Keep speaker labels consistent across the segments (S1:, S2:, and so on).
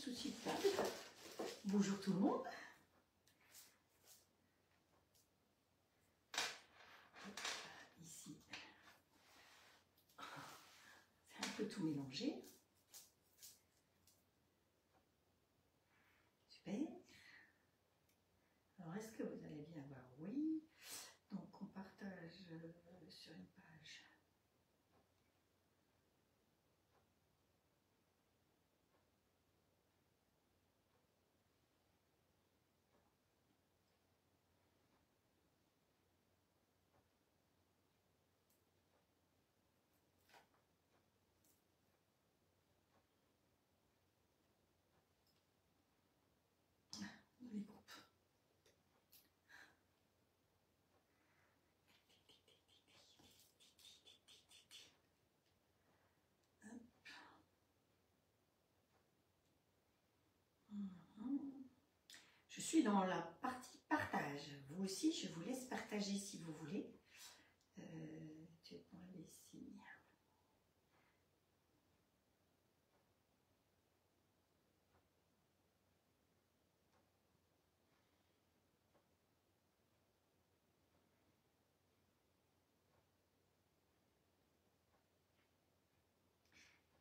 S1: souci de table. Bonjour tout le monde. Ici, c'est un peu tout mélangé. Super. Alors, est-ce que vous allez bien voir? Oui. Donc, on partage sur une page. Les groupes. Je suis dans la partie partage. Vous aussi, je vous laisse partager si vous voulez. Tu es pour les signes.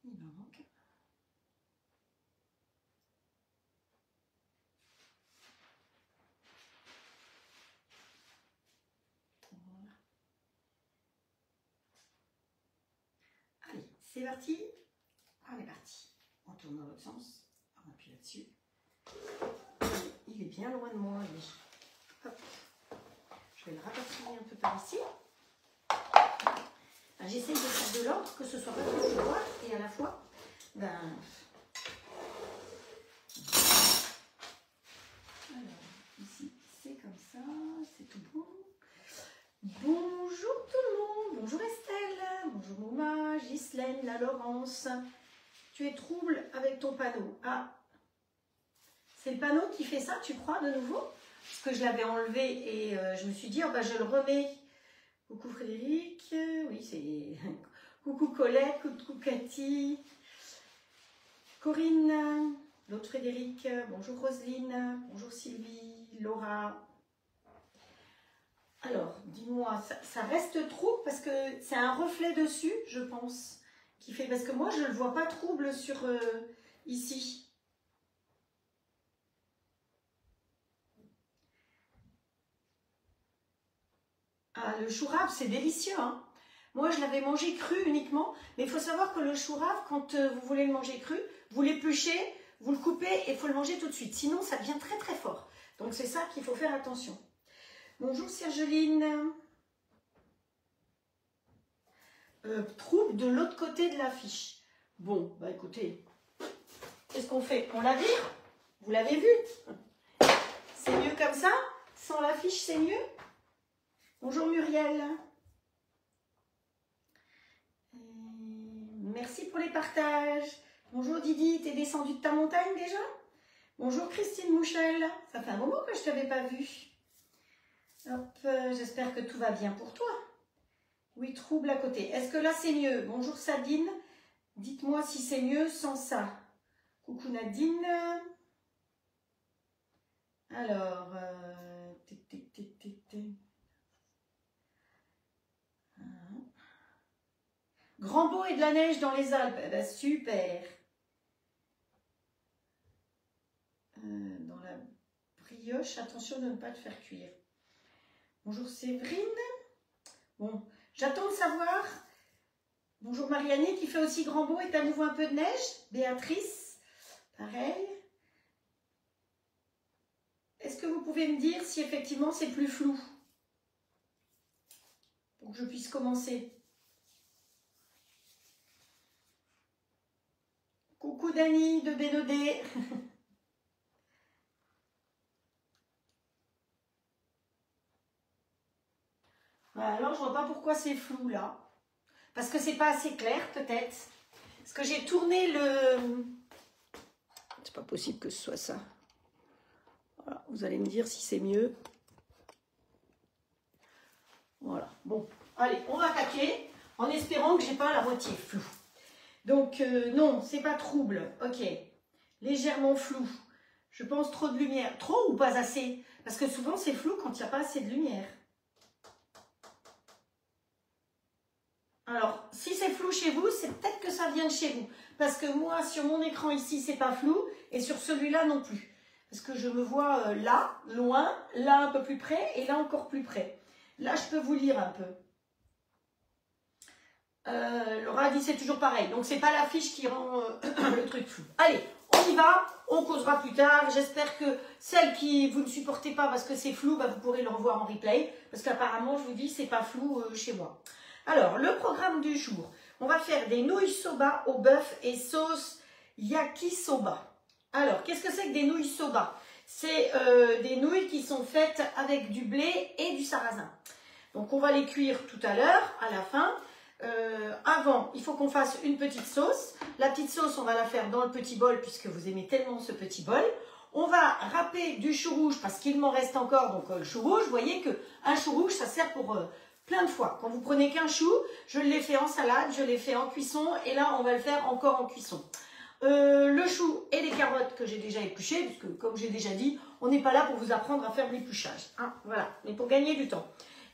S1: Il me manque. Voilà. Allez, c'est parti. On est parti. On tourne dans l'autre sens. On appuie là-dessus. Il est bien loin de moi, lui. Hop. Je vais le rapatouiller un peu par ici. J'essaye de faire de l'ordre, que ce soit pas trop droit et à la fois, ben... Alors, ici, c'est comme ça, c'est tout bon. Bonjour tout le monde, bonjour Estelle, bonjour Mouma, Ghislaine, la Laurence. Tu es trouble avec ton panneau. Ah, c'est le panneau qui fait ça, tu crois, de nouveau? Parce que je l'avais enlevé et je me suis dit, oh, ben, je le remets. Coucou Frédéric, oui c'est... Coucou Colette, coucou Cathy, Corinne, l'autre Frédéric, bonjour Roselyne, bonjour Sylvie, Laura. Alors, dis-moi, ça reste trouble parce que c'est un reflet dessus, je pense, qui fait... Parce que moi, je ne le vois pas trouble sur ici. Ah, le chou rave, c'est délicieux, hein. Moi, je l'avais mangé cru uniquement, mais il faut savoir que le chou rave, quand vous voulez le manger cru, vous l'épluchez, vous le coupez et il faut le manger tout de suite. Sinon, ça devient très très fort. Donc, c'est ça qu'il faut faire attention. Bonjour Sergeline. Trouble de l'autre côté de l'affiche. Bon, bah écoutez, qu'est-ce qu'on fait? On la vire? Vous l'avez vu? C'est mieux comme ça? Sans l'affiche, c'est mieux? Bonjour Muriel. Merci pour les partages. Bonjour Didi, t'es descendue de ta montagne déjà? Bonjour Christine Mouchel. Ça fait un moment que je ne t'avais pas vue. Hop, j'espère que tout va bien pour toi. Oui, trouble à côté. Est-ce que là c'est mieux? Bonjour Sabine. Dites-moi si c'est mieux sans ça. Coucou Nadine. Alors, Grand Beau et de la neige dans les Alpes. Eh ben, super. Dans la brioche, attention de ne pas te faire cuire. Bonjour Séverine. Bon, j'attends de savoir. Bonjour Marianne qui fait aussi Grand Beau et à nouveau un peu de neige. Béatrice, pareil. Est-ce que vous pouvez me dire si effectivement c'est plus flou? Pour que je puisse commencer. Coucou Dani de Bénodé. Alors je vois pas pourquoi c'est flou là. Parce que c'est pas assez clair peut-être. Parce que j'ai tourné le... C'est pas possible que ce soit ça. Voilà, vous allez me dire si c'est mieux. Voilà, bon. Allez, on va attaquer en espérant que j'ai pas la moitié floue. Donc non, c'est pas trouble. Ok. légèrement flou. Je pense trop de lumière. Trop ou pas assez? Parce que souvent c'est flou quand il n'y a pas assez de lumière. Alors, si c'est flou chez vous, c'est peut-être que ça vient de chez vous. Parce que moi, sur mon écran ici, c'est pas flou. Et sur celui-là non plus. Parce que je me vois là, loin, là un peu plus près et là encore plus près. Là, je peux vous lire un peu. Laura dit c'est toujours pareil. Donc, c'est pas l'affiche qui rend le truc flou. Allez, on y va. On causera plus tard. J'espère que celles qui vous ne supportez pas parce que c'est flou, bah, vous pourrez le revoir en replay. Parce qu'apparemment, je vous dis, c'est pas flou chez moi. Alors, le programme du jour. On va faire des nouilles soba au bœuf et sauce yakisoba. Alors, qu'est-ce que c'est que des nouilles soba? C'est des nouilles qui sont faites avec du blé et du sarrasin. Donc, on va les cuire tout à l'heure, à la fin. Avant, il faut qu'on fasse une petite sauce. La petite sauce, on va la faire dans le petit bol puisque vous aimez tellement ce petit bol. On va râper du chou rouge parce qu'il m'en reste encore. Donc, le chou rouge, vous voyez qu'un chou rouge, ça sert pour plein de fois. Quand vous prenez qu'un chou, je l'ai fait en salade, je l'ai fait en cuisson et là, on va le faire encore en cuisson. Le chou et les carottes que j'ai déjà épluchées, parce que comme j'ai déjà dit, on n'est pas là pour vous apprendre à faire de l'épluchage. Hein, voilà, mais pour gagner du temps.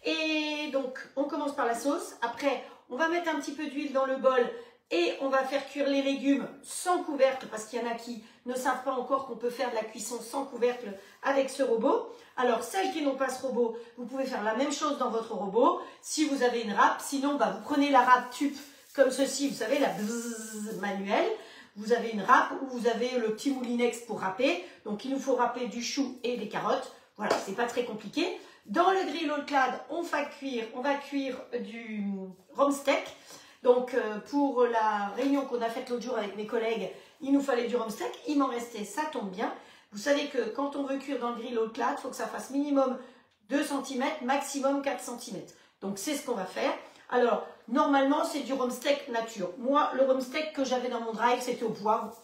S1: Et donc, on commence par la sauce. Après, on va mettre un petit peu d'huile dans le bol et on va faire cuire les légumes sans couvercle, parce qu'il y en a qui ne savent pas encore qu'on peut faire de la cuisson sans couvercle avec ce robot. Alors, celles qui n'ont pas ce robot, vous pouvez faire la même chose dans votre robot, si vous avez une râpe. Sinon, bah, vous prenez la râpe tube comme ceci, vous savez, la bzzz manuelle. Vous avez une râpe ou vous avez le petit moulinex pour râper. Donc, il nous faut râper du chou et des carottes. Voilà, c'est pas très compliqué. Dans le grill au clad, on va cuire du rhum steak. Donc, pour la réunion qu'on a faite l'autre jour avec mes collègues, il nous fallait du rhum steak. Il m'en restait, ça tombe bien. Vous savez que quand on veut cuire dans le grill au clad, il faut que ça fasse minimum 2 cm, maximum 4 cm. Donc, c'est ce qu'on va faire. Alors, normalement, c'est du rhum steak nature. Moi, le rhum steak que j'avais dans mon drive, c'était au poivre.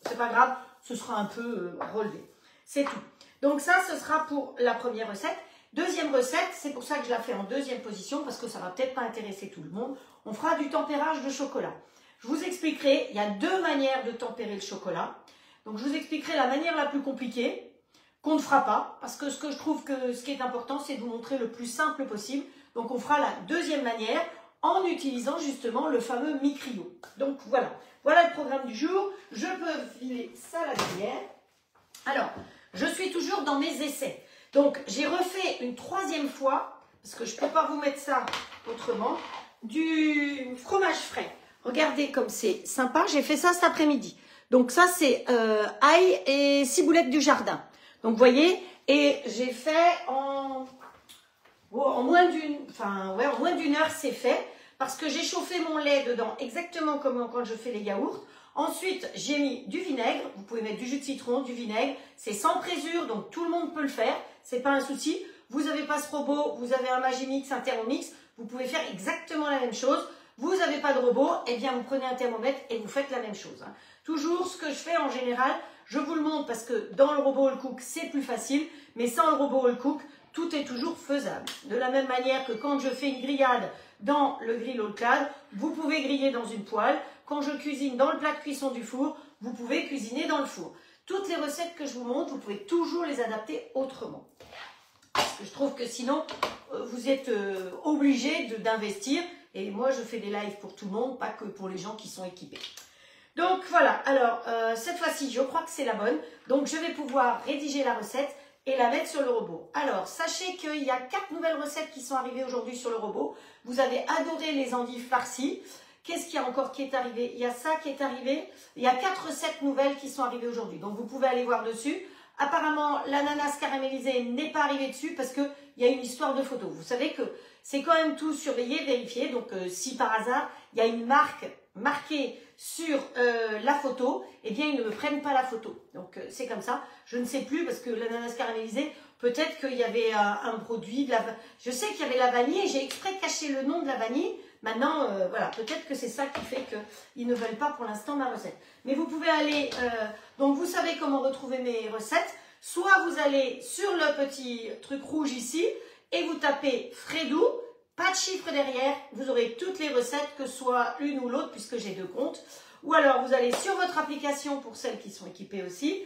S1: C'est pas grave, ce sera un peu relevé. C'est tout. Donc, ça, ce sera pour la première recette. Deuxième recette, c'est pour ça que je la fais en deuxième position, parce que ça va peut-être pas intéresser tout le monde. On fera du tempérage de chocolat. Je vous expliquerai, il y a 2 manières de tempérer le chocolat. Donc, je vous expliquerai la manière la plus compliquée, qu'on ne fera pas, parce que ce que je trouve que ce qui est important, c'est de vous montrer le plus simple possible. Donc, on fera la deuxième manière en utilisant justement le fameux mi-cryo. Donc, voilà. Voilà le programme du jour. Je peux filer ça là derrière. Alors, je suis toujours dans mes essais. Donc, j'ai refait une 3e fois, parce que je ne peux pas vous mettre ça autrement, du fromage frais. Regardez comme c'est sympa. J'ai fait ça cet après-midi. Donc, ça, c'est ail et ciboulette du jardin. Donc, vous voyez, et j'ai fait en moins d'une heure, c'est fait. Parce que j'ai chauffé mon lait dedans, exactement comme quand je fais les yaourts. Ensuite, j'ai mis du vinaigre. Vous pouvez mettre du jus de citron, du vinaigre. C'est sans présure, donc tout le monde peut le faire. C'est pas un souci. Vous n'avez pas ce robot, vous avez un Magimix, un Thermomix. Vous pouvez faire exactement la même chose. Vous n'avez pas de robot, eh bien vous prenez un thermomètre et vous faites la même chose. Hein. Toujours ce que je fais en général, je vous le montre parce que dans le robot All Cook, c'est plus facile. Mais sans le robot All Cook, tout est toujours faisable. De la même manière que quand je fais une grillade dans le grill All Clad, vous pouvez griller dans une poêle. Quand je cuisine dans le plat de cuisson du four, vous pouvez cuisiner dans le four. Toutes les recettes que je vous montre, vous pouvez toujours les adapter autrement. Parce que je trouve que sinon, vous êtes obligé d'investir. Et moi, je fais des lives pour tout le monde, pas que pour les gens qui sont équipés. Donc voilà, alors cette fois-ci, je crois que c'est la bonne. Donc je vais pouvoir rédiger la recette et la mettre sur le robot. Alors, sachez qu'il y a 4 nouvelles recettes qui sont arrivées aujourd'hui sur le robot. Vous avez adoré les endives farcies. Qu'est-ce qu'il y a encore qui est arrivé? Il y a ça qui est arrivé. Il y a 4 recettes nouvelles qui sont arrivées aujourd'hui. Donc, vous pouvez aller voir dessus. Apparemment, l'ananas caramélisé n'est pas arrivé dessus parce qu'il y a une histoire de photo. Vous savez que c'est quand même tout surveillé, vérifié. Donc, si par hasard, il y a une marque marquée sur la photo, eh bien, ils ne me prennent pas la photo. Donc, c'est comme ça. Je ne sais plus parce que l'ananas caramélisé, peut-être qu'il y avait un produit. Je sais qu'il y avait la vanille et j'ai exprès caché le nom de la vanille. Maintenant, voilà, peut-être que c'est ça qui fait qu'ils ne veulent pas pour l'instant ma recette. Mais vous pouvez aller, donc vous savez comment retrouver mes recettes. Soit vous allez sur le petit truc rouge ici et vous tapez Fredoux, pas de chiffre derrière. Vous aurez toutes les recettes, que ce soit l'une ou l'autre, puisque j'ai 2 comptes. Ou alors, vous allez sur votre application, pour celles qui sont équipées aussi,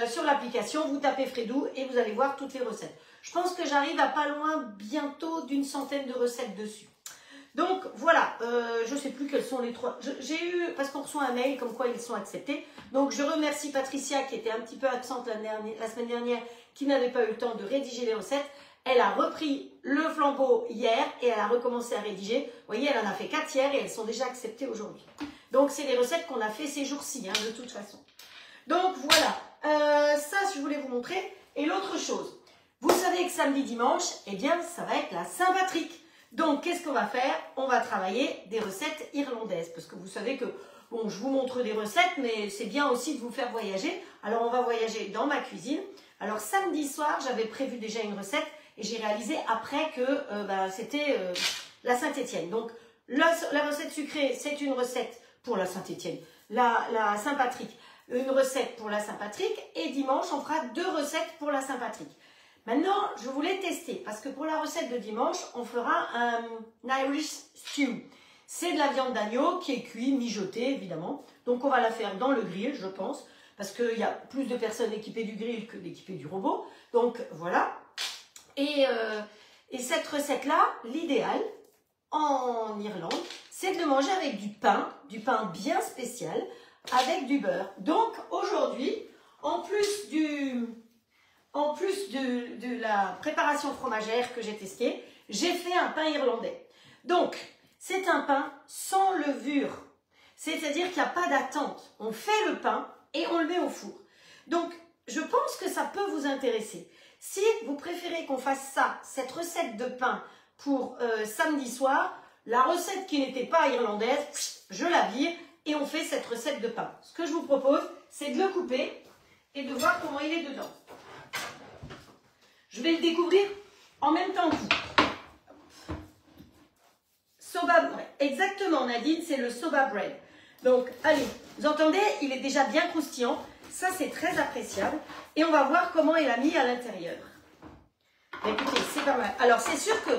S1: sur l'application, vous tapez Fredo et vous allez voir toutes les recettes. Je pense que j'arrive à pas loin bientôt d'une centaine de recettes dessus. Donc voilà, je ne sais plus quels sont les 3. J'ai eu, parce qu'on reçoit un mail comme quoi ils sont acceptés. Donc je remercie Patricia qui était un petit peu absente la semaine dernière, qui n'avait pas eu le temps de rédiger les recettes. Elle a repris le flambeau hier et elle a recommencé à rédiger. Vous voyez, elle en a fait 4 hier et elles sont déjà acceptées aujourd'hui. Donc c'est les recettes qu'on a fait ces jours-ci, hein, de toute façon. Donc voilà, ça je voulais vous montrer. Et l'autre chose, vous savez que samedi, dimanche, eh bien ça va être la Saint-Patrick. Donc, qu'est-ce qu'on va faire? On va travailler des recettes irlandaises. Parce que vous savez que, bon, je vous montre des recettes, mais c'est bien aussi de vous faire voyager. Alors, on va voyager dans ma cuisine. Alors, samedi soir, j'avais prévu déjà une recette et j'ai réalisé après que c'était la Saint-Étienne. Donc, la recette sucrée, c'est une recette pour la Saint-Étienne. La Saint-Patrick, une recette pour la Saint-Patrick. Et dimanche, on fera 2 recettes pour la Saint-Patrick. Maintenant, je voulais tester, parce que pour la recette de dimanche, on fera un Irish stew. C'est de la viande d'agneau qui est cuite, mijotée, évidemment. Donc, on va la faire dans le grill, je pense, parce qu'il y a plus de personnes équipées du grill que d'équipées du robot. Donc, voilà. Et cette recette-là, l'idéal, en Irlande, c'est de le manger avec du pain bien spécial, avec du beurre. Donc, aujourd'hui, en plus de la préparation fromagère que j'ai testée, j'ai fait un pain irlandais. Donc, c'est un pain sans levure. C'est-à-dire qu'il n'y a pas d'attente. On fait le pain et on le met au four. Donc, je pense que ça peut vous intéresser. Si vous préférez qu'on fasse ça, cette recette de pain pour samedi soir, la recette qui n'était pas irlandaise, je la vire et on fait cette recette de pain. Ce que je vous propose, c'est de le couper et de voir comment il est dedans. Je vais le découvrir en même temps que vous. Soba, exactement Nadine, c'est le soba bread. Donc, allez, vous entendez, il est déjà bien croustillant. Ça, c'est très appréciable. Et on va voir comment il a mis à l'intérieur. Écoutez, c'est pas mal. Alors, c'est sûr que,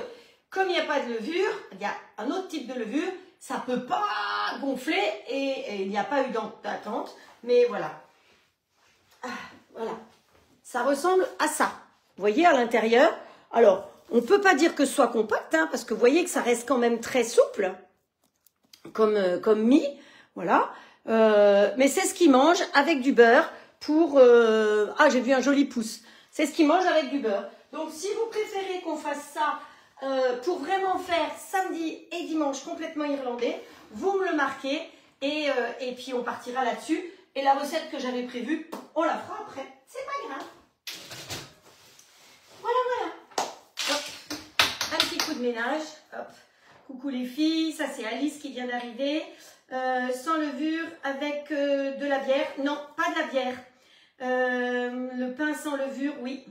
S1: comme il n'y a pas de levure, il y a un autre type de levure, ça ne peut pas gonfler et il n'y a pas eu d'attente. Mais voilà. Ah, voilà. Ça ressemble à ça. Vous voyez à l'intérieur, alors on ne peut pas dire que ce soit compact, hein, parce que vous voyez que ça reste quand même très souple, comme mie, voilà. Mais c'est ce qu'ils mangent avec du beurre pour... Ah, j'ai vu un joli pouce. C'est ce qu'ils mangent avec du beurre. Donc si vous préférez qu'on fasse ça pour vraiment faire samedi et dimanche complètement irlandais, vous me le marquez et puis on partira là-dessus. Et la recette que j'avais prévue, on la fera après. C'est pas grave. Voilà. Hop. Un petit coup de ménage. Hop. Coucou les filles, ça c'est Alice qui vient d'arriver. Sans levure avec de la bière. Non, pas de la bière. Le pain sans levure, oui.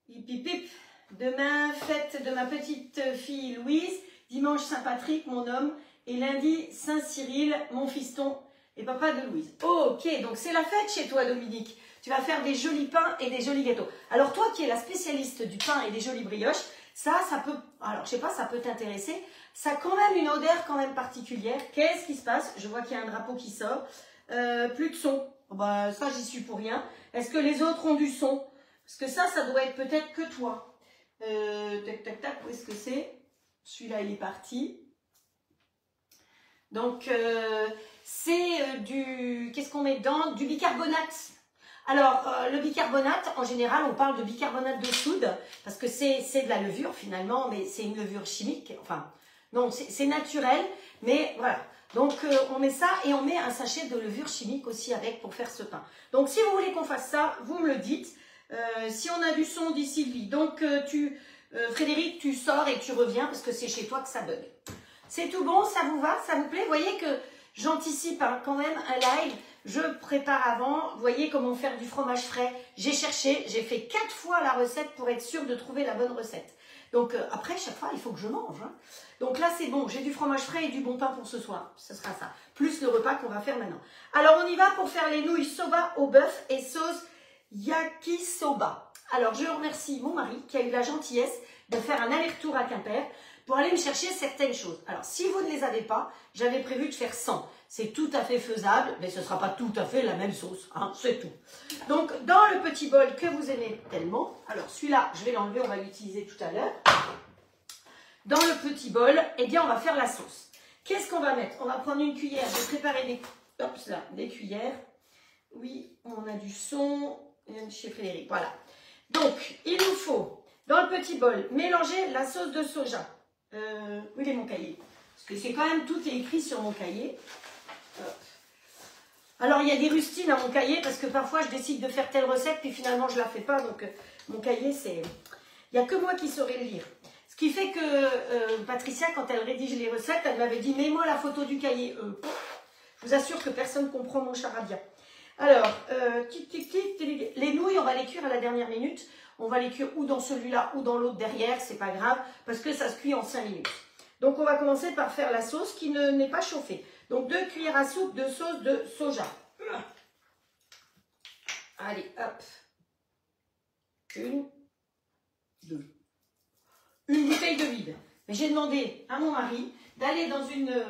S1: Hip hip hip. Demain, fête de ma petite fille Louise. Dimanche Saint-Patrick, mon homme. Et lundi, Saint-Cyril, mon fiston et papa de Louise. Oh, ok, donc c'est la fête chez toi, Dominique. Tu vas faire des jolis pains et des jolis gâteaux. Alors toi qui es la spécialiste du pain et des jolies brioches, ça peut, alors je sais pas, ça peut t'intéresser. Ça a quand même une odeur quand même particulière. Qu'est-ce qui se passe? Je vois qu'il y a un drapeau qui sort. Plus de son. Bah, ça, j'y suis pour rien. Est-ce que les autres ont du son? Parce que ça doit être peut-être que toi. Tac, tac, tac, où est-ce que c'est? Celui-là, il est parti. Donc, c'est qu'est-ce qu'on met dedans? Du bicarbonate. Alors, le bicarbonate, en général, on parle de bicarbonate de soude, parce que c'est de la levure, finalement, mais c'est une levure chimique. Enfin, non, c'est naturel, mais voilà. Donc, on met ça et on met un sachet de levure chimique aussi avec pour faire ce pain. Donc, si vous voulez qu'on fasse ça, vous me le dites. Si on a du son, dit Sylvie. Donc, Frédéric, tu sors et tu reviens, parce que c'est chez toi que ça bug. C'est tout bon, ça vous va, ça vous plaît? Vous voyez que j'anticipe quand même un live, je prépare avant, vous voyez comment faire du fromage frais. J'ai cherché, j'ai fait 4 fois la recette pour être sûre de trouver la bonne recette. Donc après, chaque fois, il faut que je mange. Hein. Donc là, c'est bon, j'ai du fromage frais et du bon pain pour ce soir. Ce sera ça, plus le repas qu'on va faire maintenant. Alors, on y va pour faire les nouilles soba au bœuf et sauce yakisoba. Alors, je remercie mon mari qui a eu la gentillesse de faire un aller-retour à Quimper. pour aller me chercher certaines choses. Alors, si vous ne les avez pas, j'avais prévu de faire 100. C'est tout à fait faisable, mais ce ne sera pas tout à fait la même sauce, hein, c'est tout. Donc, dans le petit bol que vous aimez tellement, alors celui-là, je vais l'enlever, on va l'utiliser tout à l'heure. Dans le petit bol, eh bien, on va faire la sauce. Qu'est-ce qu'on va mettre? On va prendre une cuillère, je vais préparer des cuillères. Oui, on a du son chez Frédéric, voilà. Donc, il nous faut, dans le petit bol, mélanger la sauce de soja. Où est mon cahier? Parce que c'est quand même, tout est écrit sur mon cahier. Hop. Alors, il y a des rustines à mon cahier, parce que parfois, je décide de faire telle recette, puis finalement, je ne la fais pas. Donc, mon cahier, c'est... Il n'y a que moi qui saurais le lire. Ce qui fait que Patricia, quand elle rédige les recettes, elle m'avait dit, mets-moi la photo du cahier. Je vous assure que personne ne comprend mon charabia. Alors, les nouilles, on va les cuire à la dernière minute. On va les cuire ou dans celui-là ou dans l'autre derrière, c'est pas grave, parce que ça se cuit en 5 minutes. Donc, on va commencer par faire la sauce qui n'est pas chauffée. Donc, 2 cuillères à soupe de sauce de soja. Allez, hop. 1, 2. Une bouteille de vide. Mais j'ai demandé à mon mari d'aller dans une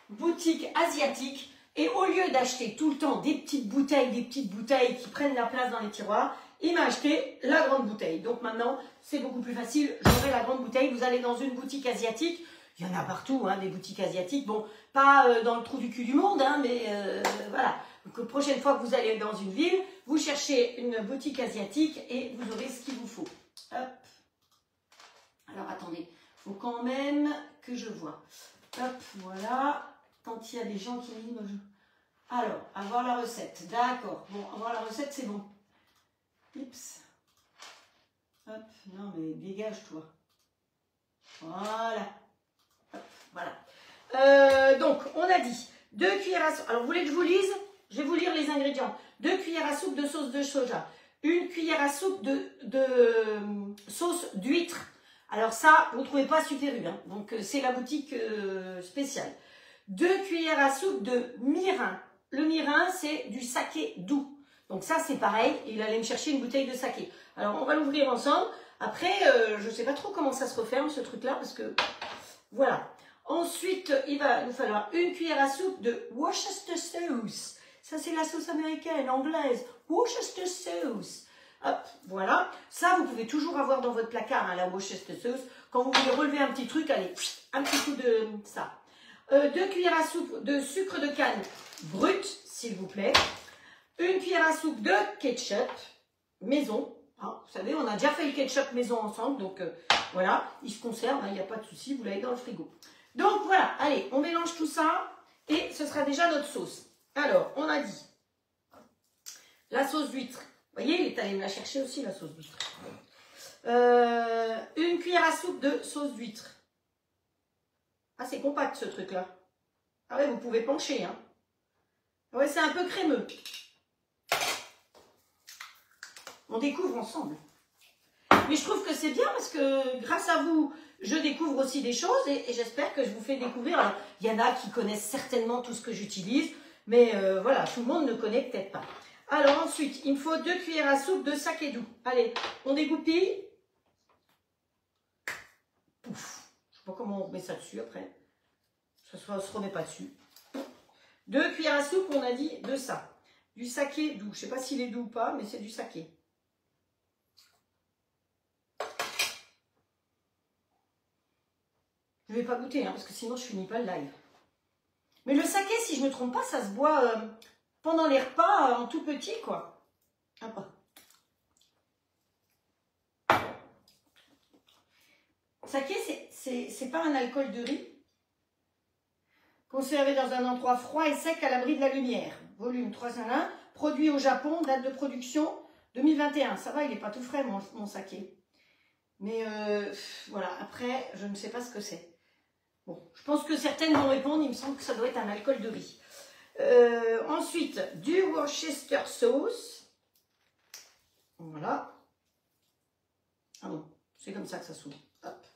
S1: boutique asiatique et au lieu d'acheter tout le temps des petites bouteilles qui prennent la place dans les tiroirs, il m'a acheté la grande bouteille. Donc maintenant, c'est beaucoup plus facile. J'aurai la grande bouteille. Vous allez dans une boutique asiatique. Il y en a partout, hein, des boutiques asiatiques. Bon, pas dans le trou du cul du monde, hein, mais voilà. Donc, la prochaine fois que vous allez dans une ville, vous cherchez une boutique asiatique et vous aurez ce qu'il vous faut. Hop. Alors, attendez. Il faut quand même que je vois. Hop, voilà. Quand il y a des gens qui me disent... Alors, avoir la recette. D'accord. Bon, avoir la recette, c'est bon. Oups. Hop, non mais dégage-toi. Voilà. Hop, voilà. Donc, on a dit 2 cuillères à soupe. Alors, vous voulez que je vous lise? Je vais vous lire les ingrédients. 2 cuillères à soupe de sauce de soja. 1 cuillère à soupe de sauce d'huître. Alors ça, vous ne trouvez pas Super U, hein. Donc c'est la boutique spéciale. 2 cuillères à soupe de mirin. Le mirin, c'est du saké doux. Donc ça, c'est pareil. Il allait me chercher une bouteille de saké. Alors, on va l'ouvrir ensemble. Après, je ne sais pas trop comment ça se referme, ce truc-là, parce que... Voilà. Ensuite, il va nous falloir 1 cuillère à soupe de Worcester sauce. Ça, c'est la sauce américaine, anglaise. Worcester sauce. Hop, voilà. Ça, vous pouvez toujours avoir dans votre placard, hein, la Worcester sauce. Quand vous voulez relever un petit truc, allez, un petit coup de ça. 2 cuillères à soupe de sucre de canne brut, s'il vous plaît. 1 cuillère à soupe de ketchup maison. Hein, vous savez, on a déjà fait le ketchup maison ensemble, donc voilà, il se conserve, il n'y a pas de souci, vous l'avez dans le frigo. Donc voilà, allez, on mélange tout ça et ce sera déjà notre sauce. Alors, on a dit la sauce d'huître. Vous voyez, il est allé me la chercher aussi, la sauce d'huître. 1 cuillère à soupe de sauce d'huître. Ah, c'est compact ce truc-là. Ah ouais, vous pouvez pencher, hein. Ah ouais, c'est un peu crémeux. On découvre ensemble. Mais je trouve que c'est bien parce que grâce à vous, je découvre aussi des choses et j'espère que je vous fais découvrir. Alors, il y en a qui connaissent certainement tout ce que j'utilise, mais voilà, tout le monde ne connaît peut-être pas. Alors ensuite, il me faut 2 cuillères à soupe de saké doux. Allez, on dégoupille. Pouf. Je ne sais pas comment on met ça dessus après. Ça ne se remet pas dessus. 2 cuillères à soupe, on a dit, de ça. Du saké doux. Je ne sais pas s'il est doux ou pas, mais c'est du saké. Je ne vais pas goûter, hein, parce que sinon je finis pas le live. Mais le saké, si je ne me trompe pas, ça se boit pendant les repas en tout petit, quoi. Ah, pas. Saké, c'est pas un alcool de riz. Conservé dans un endroit froid et sec à l'abri de la lumière. Volume 301. Produit au Japon. Date de production 2021. Ça va, il n'est pas tout frais, mon saké. Mais voilà, après, je ne sais pas ce que c'est. Bon, je pense que certaines vont répondre. Il me semble que ça doit être un alcool de riz. Ensuite, du Worcester sauce. Voilà. Ah non, c'est comme ça que ça s'ouvre. Hop.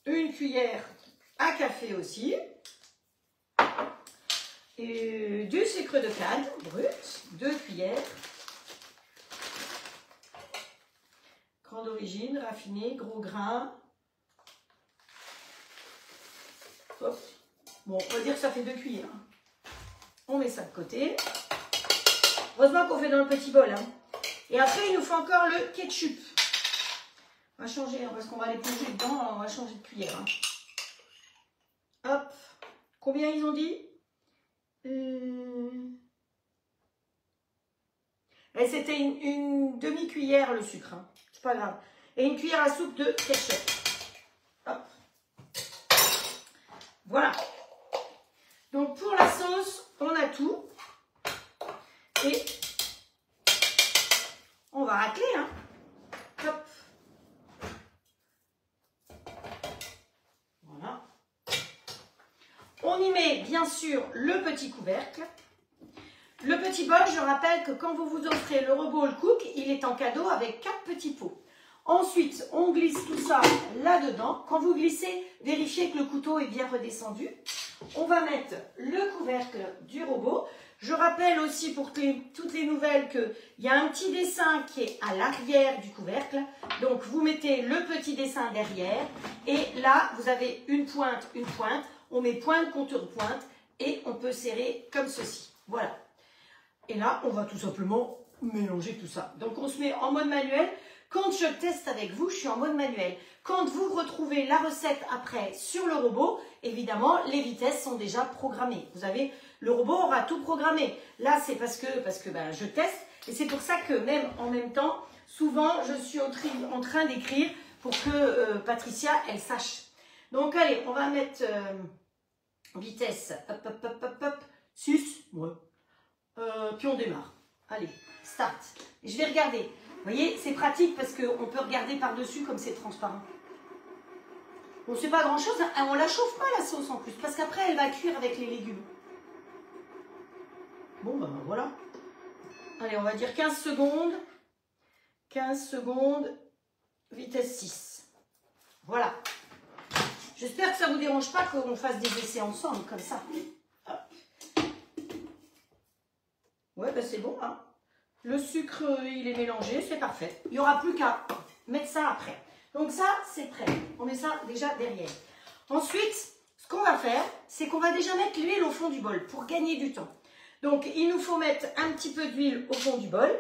S1: 1 cuillère à café aussi. Et du sucre de canne brut. 2 cuillères. Grande origine, raffiné, gros grain. Hop. Bon, on va dire que ça fait 2 cuillères. On met ça de côté. Heureusement qu'on fait dans le petit bol. Hein. Et après, il nous faut encore le ketchup. On va changer, hein, parce qu'on va les plonger dedans. Alors on va changer de cuillère. Hein. Hop. Combien ils ont dit Et c'était une demi-cuillère le sucre. Hein. C'est pas grave. Et une cuillère à soupe de ketchup. Hop. Voilà. Donc pour la sauce, on a tout. Et on va racler. Hein. Hop. Voilà. On y met bien sûr le petit couvercle. Le petit bol, je rappelle que quand vous vous offrez le Robot Cook, il est en cadeau avec 4 petits pots. Ensuite, on glisse tout ça là-dedans. Quand vous glissez, vérifiez que le couteau est bien redescendu. On va mettre le couvercle du robot. Je rappelle aussi pour toutes les nouvelles qu'il y a un petit dessin qui est à l'arrière du couvercle. Donc, vous mettez le petit dessin derrière. Et là, vous avez une pointe, une pointe. On met pointe contre pointe et on peut serrer comme ceci. Voilà. Et là, on va tout simplement mélanger tout ça. Donc, on se met en mode manuel. Quand je teste avec vous, je suis en mode manuel. Quand vous retrouvez la recette après sur le robot, évidemment, les vitesses sont déjà programmées. Vous avez, le robot aura tout programmé. Là, c'est parce que je teste. Et c'est pour ça que même en même temps, souvent, je suis en train d'écrire pour que Patricia, elle sache. Donc, allez, on va mettre vitesse, hop, hop, hop, hop, hop, 6, ouais. Puis on démarre. Allez, start. Et je vais regarder. Vous voyez, c'est pratique parce qu'on peut regarder par-dessus comme c'est transparent. Bon, c'est pas grand-chose. Hein. On la chauffe pas la sauce en plus parce qu'après, elle va cuire avec les légumes. Bon, ben voilà. Allez, on va dire 15 secondes. 15 secondes. Vitesse 6. Voilà. J'espère que ça ne vous dérange pas qu'on fasse des essais ensemble comme ça. Hop. Ouais, ben c'est bon. Hein. Le sucre, il est mélangé, c'est parfait. Il n'y aura plus qu'à mettre ça après. Donc ça, c'est prêt. On met ça déjà derrière. Ensuite, ce qu'on va faire, c'est qu'on va déjà mettre l'huile au fond du bol pour gagner du temps. Donc, il nous faut mettre un petit peu d'huile au fond du bol.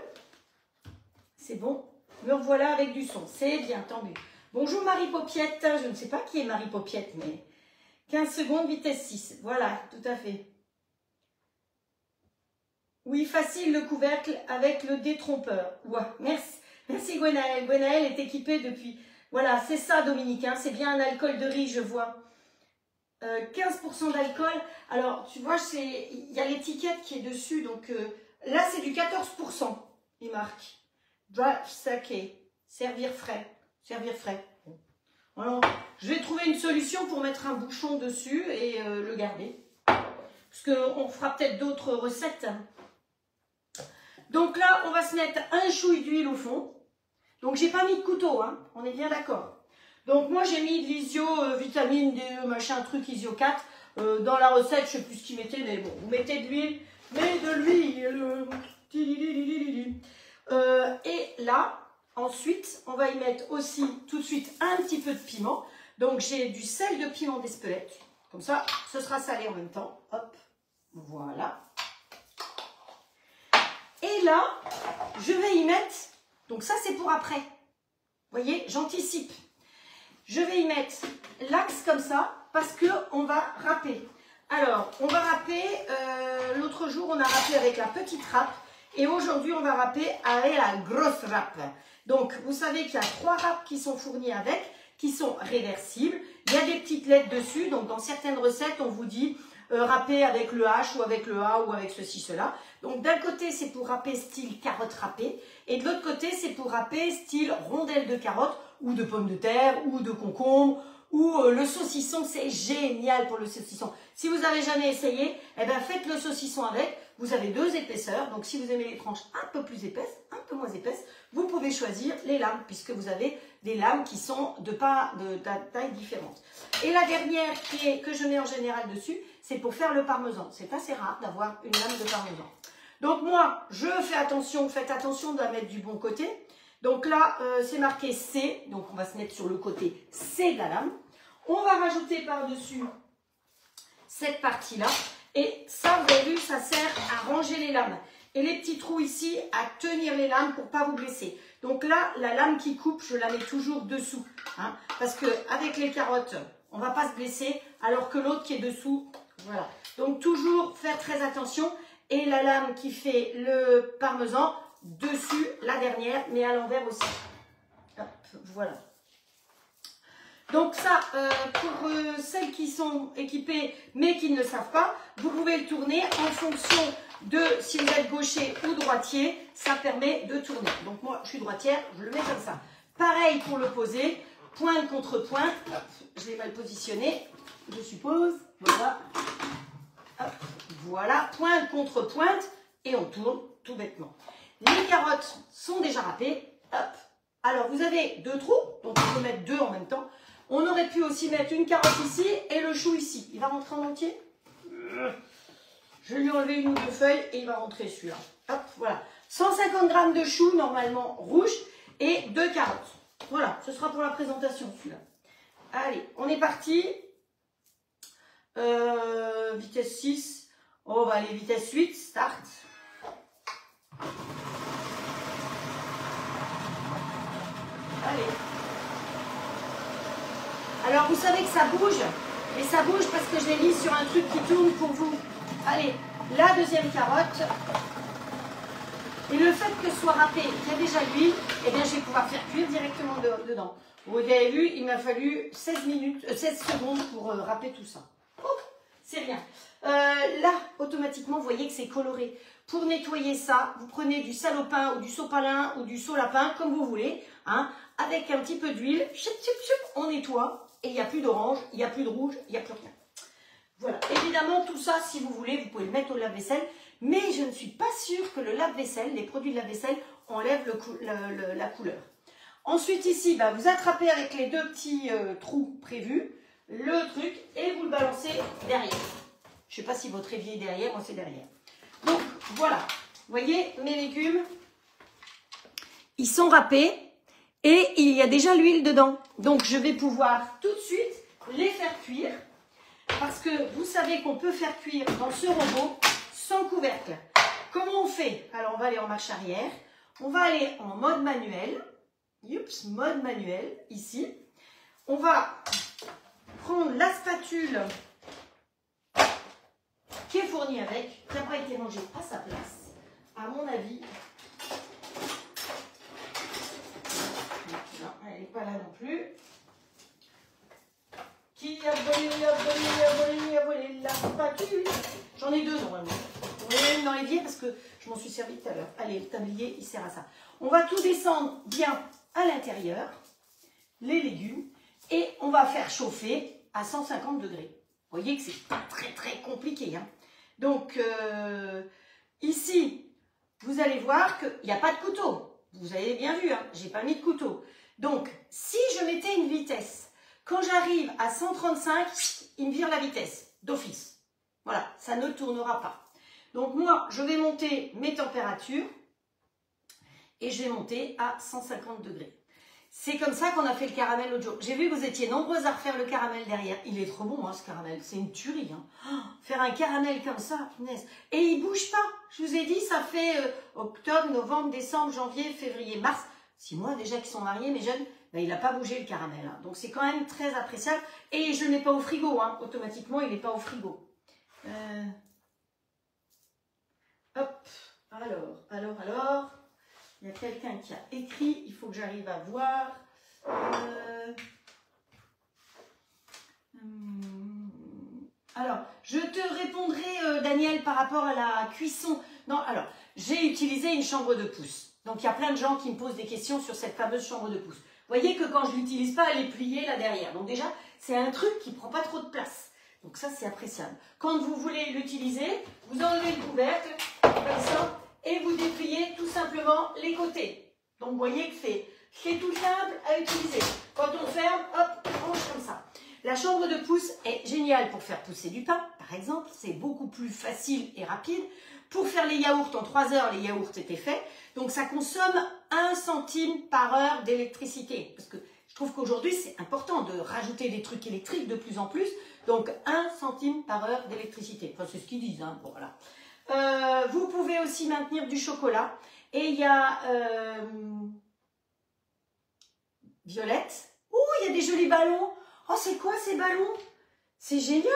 S1: C'est bon. Me revoilà avec du son. C'est bien, tant mieux. Bonjour Marie Paupiette. Je ne sais pas qui est Marie Paupiette, mais 15 secondes, vitesse 6. Voilà, tout à fait. Oui, facile le couvercle avec le détrompeur. Ouais, merci. Merci Gwenaëlle. Gwenaëlle est équipée depuis... Voilà, c'est ça Dominique, hein, c'est bien un alcool de riz, je vois. 15% d'alcool. Alors, tu vois, il y a l'étiquette qui est dessus. Donc là, c'est du 14%, il marque. Dry sake, servir frais. Servir frais. Alors, je vais trouver une solution pour mettre un bouchon dessus et le garder. Parce qu'on fera peut-être d'autres recettes. Donc là, on va se mettre un chouille d'huile au fond. Donc, j'ai pas mis de couteau, hein, on est bien d'accord. Donc, moi, j'ai mis de l'isio, vitamine D, machin, truc, isio 4. Dans la recette, je sais plus ce qu'ils mettaient, mais bon, vous mettez de l'huile, mais de l'huile. Et là, ensuite, on va y mettre aussi tout de suite un petit peu de piment. Donc, j'ai du sel de piment d'Espelette. Comme ça, ce sera salé en même temps. Hop, voilà. Et là, je vais y mettre, donc ça c'est pour après, vous voyez, j'anticipe. Je vais y mettre l'axe comme ça, parce qu'on va râper. Alors, on va râper, l'autre jour on a râpé avec la petite râpe, et aujourd'hui on va râper avec la grosse râpe. Donc, vous savez qu'il y a 3 râpes qui sont fournies avec, qui sont réversibles. Il y a des petites lettres dessus, donc dans certaines recettes on vous dit... râper avec le H ou avec le A ou avec ceci, cela. Donc d'un côté c'est pour râper style carotte râpée et de l'autre côté c'est pour râper style rondelle de carotte ou de pommes de terre ou de concombre ou le saucisson, c'est génial pour le saucisson. Si vous n'avez jamais essayé, eh ben faites le saucisson avec. Vous avez 2 épaisseurs, donc si vous aimez les tranches un peu plus épaisses, un peu moins épaisses, vous pouvez choisir les lames puisque vous avez des lames qui sont de taille différente. Et la dernière que je mets en général dessus, c'est pour faire le parmesan. C'est assez rare d'avoir une lame de parmesan. Donc moi, je fais attention, faites attention de la mettre du bon côté. Donc là, c'est marqué C, donc on va se mettre sur le côté C de la lame. On va rajouter par-dessus cette partie-là. Et ça, vous avez vu, ça sert à ranger les lames. Et les petits trous ici, à tenir les lames pour ne pas vous blesser. Donc là, la lame qui coupe, je la mets toujours dessous. Hein, parce qu'avec les carottes, on ne va pas se blesser, alors que l'autre qui est dessous, voilà. Donc toujours faire très attention. Et la lame qui fait le parmesan, dessus, la dernière, mais à l'envers aussi. Hop, voilà. Donc ça, pour celles qui sont équipées mais qui ne le savent pas, vous pouvez le tourner en fonction de si vous êtes gaucher ou droitier, ça permet de tourner. Donc moi, je suis droitière, je le mets comme ça. Pareil pour le poser, pointe contre pointe. Hop, je l'ai mal positionné, je suppose. Voilà. Hop, voilà, pointe contre pointe et on tourne tout bêtement. Les carottes sont déjà râpées. Hop. Alors, vous avez 2 trous, donc on peut mettre 2 en même temps. On aurait pu aussi mettre une carotte ici et le chou ici. Il va rentrer en entier. Je vais lui enlever 1 ou 2 feuilles et il va rentrer celui-là. Hop, voilà. 150 g de chou, normalement rouge, et 2 carottes. Voilà, ce sera pour la présentation, celui-là. Allez, on est parti. Vitesse 6. On va aller vitesse 8. Start. Allez. Alors, vous savez que ça bouge. Et ça bouge parce que je l'ai mis sur un truc qui tourne pour vous. Allez, la deuxième carotte. Et le fait que ce soit râpé, qu'il y a déjà l'huile, eh bien, je vais pouvoir faire cuire directement dedans. Vous avez vu, il m'a fallu 16 secondes pour râper tout ça. C'est bien. Là, automatiquement, vous voyez que c'est coloré. Pour nettoyer ça, vous prenez du salopin ou du sopalin ou du solapin, comme vous voulez, hein, avec un petit peu d'huile, on nettoie et il n'y a plus d'orange, il n'y a plus de rouge, il n'y a plus rien. Voilà. Évidemment, tout ça, si vous voulez, vous pouvez le mettre au lave-vaisselle, mais je ne suis pas sûre que le lave-vaisselle, les produits de lave-vaisselle, enlèvent la couleur. Ensuite, ici, bah, vous attrapez avec les 2 petits trous prévus le truc et vous le balancez derrière. Je ne sais pas si votre évier est derrière, moi c'est derrière. Donc voilà, vous voyez mes légumes, ils sont râpés et il y a déjà l'huile dedans. Donc je vais pouvoir tout de suite les faire cuire parce que vous savez qu'on peut faire cuire dans ce robot sans couvercle. Comment on fait? Alors on va aller en marche arrière, on va aller en mode manuel, oups, mode manuel ici. On va prendre la spatule qui est fournie avec, qui n'a pas été rangée à sa place, à mon avis. Non, elle n'est pas là non plus. Qui a volé la spatule? J'en ai 2 normalement. On les met dans l'évier parce que je m'en suis servi tout à l'heure. Allez, le tablier, il sert à ça. On va tout descendre bien à l'intérieur, les légumes, et on va faire chauffer à 150 degrés. Vous voyez que c'est pas très compliqué. Hein. Donc, ici, vous allez voir qu'il n'y a pas de couteau. Vous avez bien vu, hein, j'ai pas mis de couteau. Donc, si je mettais une vitesse, quand j'arrive à 135, il me vire la vitesse d'office. Voilà, ça ne tournera pas. Donc, moi, je vais monter mes températures et je vais monter à 150 degrés. C'est comme ça qu'on a fait le caramel l'autre jour. J'ai vu que vous étiez nombreuses à refaire le caramel derrière. Il est trop bon, hein, ce caramel. C'est une tuerie. Hein. Oh, faire un caramel comme ça, punaise. Et il ne bouge pas. Je vous ai dit, ça fait octobre, novembre, décembre, janvier, février, mars. 6 mois déjà qu'ils sont mariés, mes jeunes. Ben, il n'a pas bougé le caramel. Hein. Donc c'est quand même très appréciable. Et je ne le mets pas au frigo. Hein. Automatiquement, il n'est pas au frigo. Hop. Alors. Il y a quelqu'un qui a écrit, il faut que j'arrive à voir. Alors, je te répondrai, Daniel, par rapport à la cuisson. Non, alors, j'ai utilisé une chambre de pouce. Donc, il y a plein de gens qui me posent des questions sur cette fameuse chambre de pouce. Vous voyez que quand je ne l'utilise pas, elle est pliée là derrière. Donc déjà, c'est un truc qui ne prend pas trop de place. Donc ça, c'est appréciable. Quand vous voulez l'utiliser, vous enlevez le couvercle, comme ça, et vous dépliez tout simplement les côtés. Donc vous voyez que c'est tout simple à utiliser. Quand on ferme, hop, on range comme ça. La chambre de pouce est géniale pour faire pousser du pain, par exemple. C'est beaucoup plus facile et rapide. Pour faire les yaourts, en 3 heures, les yaourts étaient faits. Donc ça consomme 1 centime par heure d'électricité. Parce que je trouve qu'aujourd'hui, c'est important de rajouter des trucs électriques de plus en plus. Donc 1 centime par heure d'électricité. Enfin, c'est ce qu'ils disent, hein. Bon, voilà. Vous pouvez aussi maintenir du chocolat. Et il y a Violette. Oh, il y a des jolis ballons. Oh, c'est quoi ces ballons? C'est génial.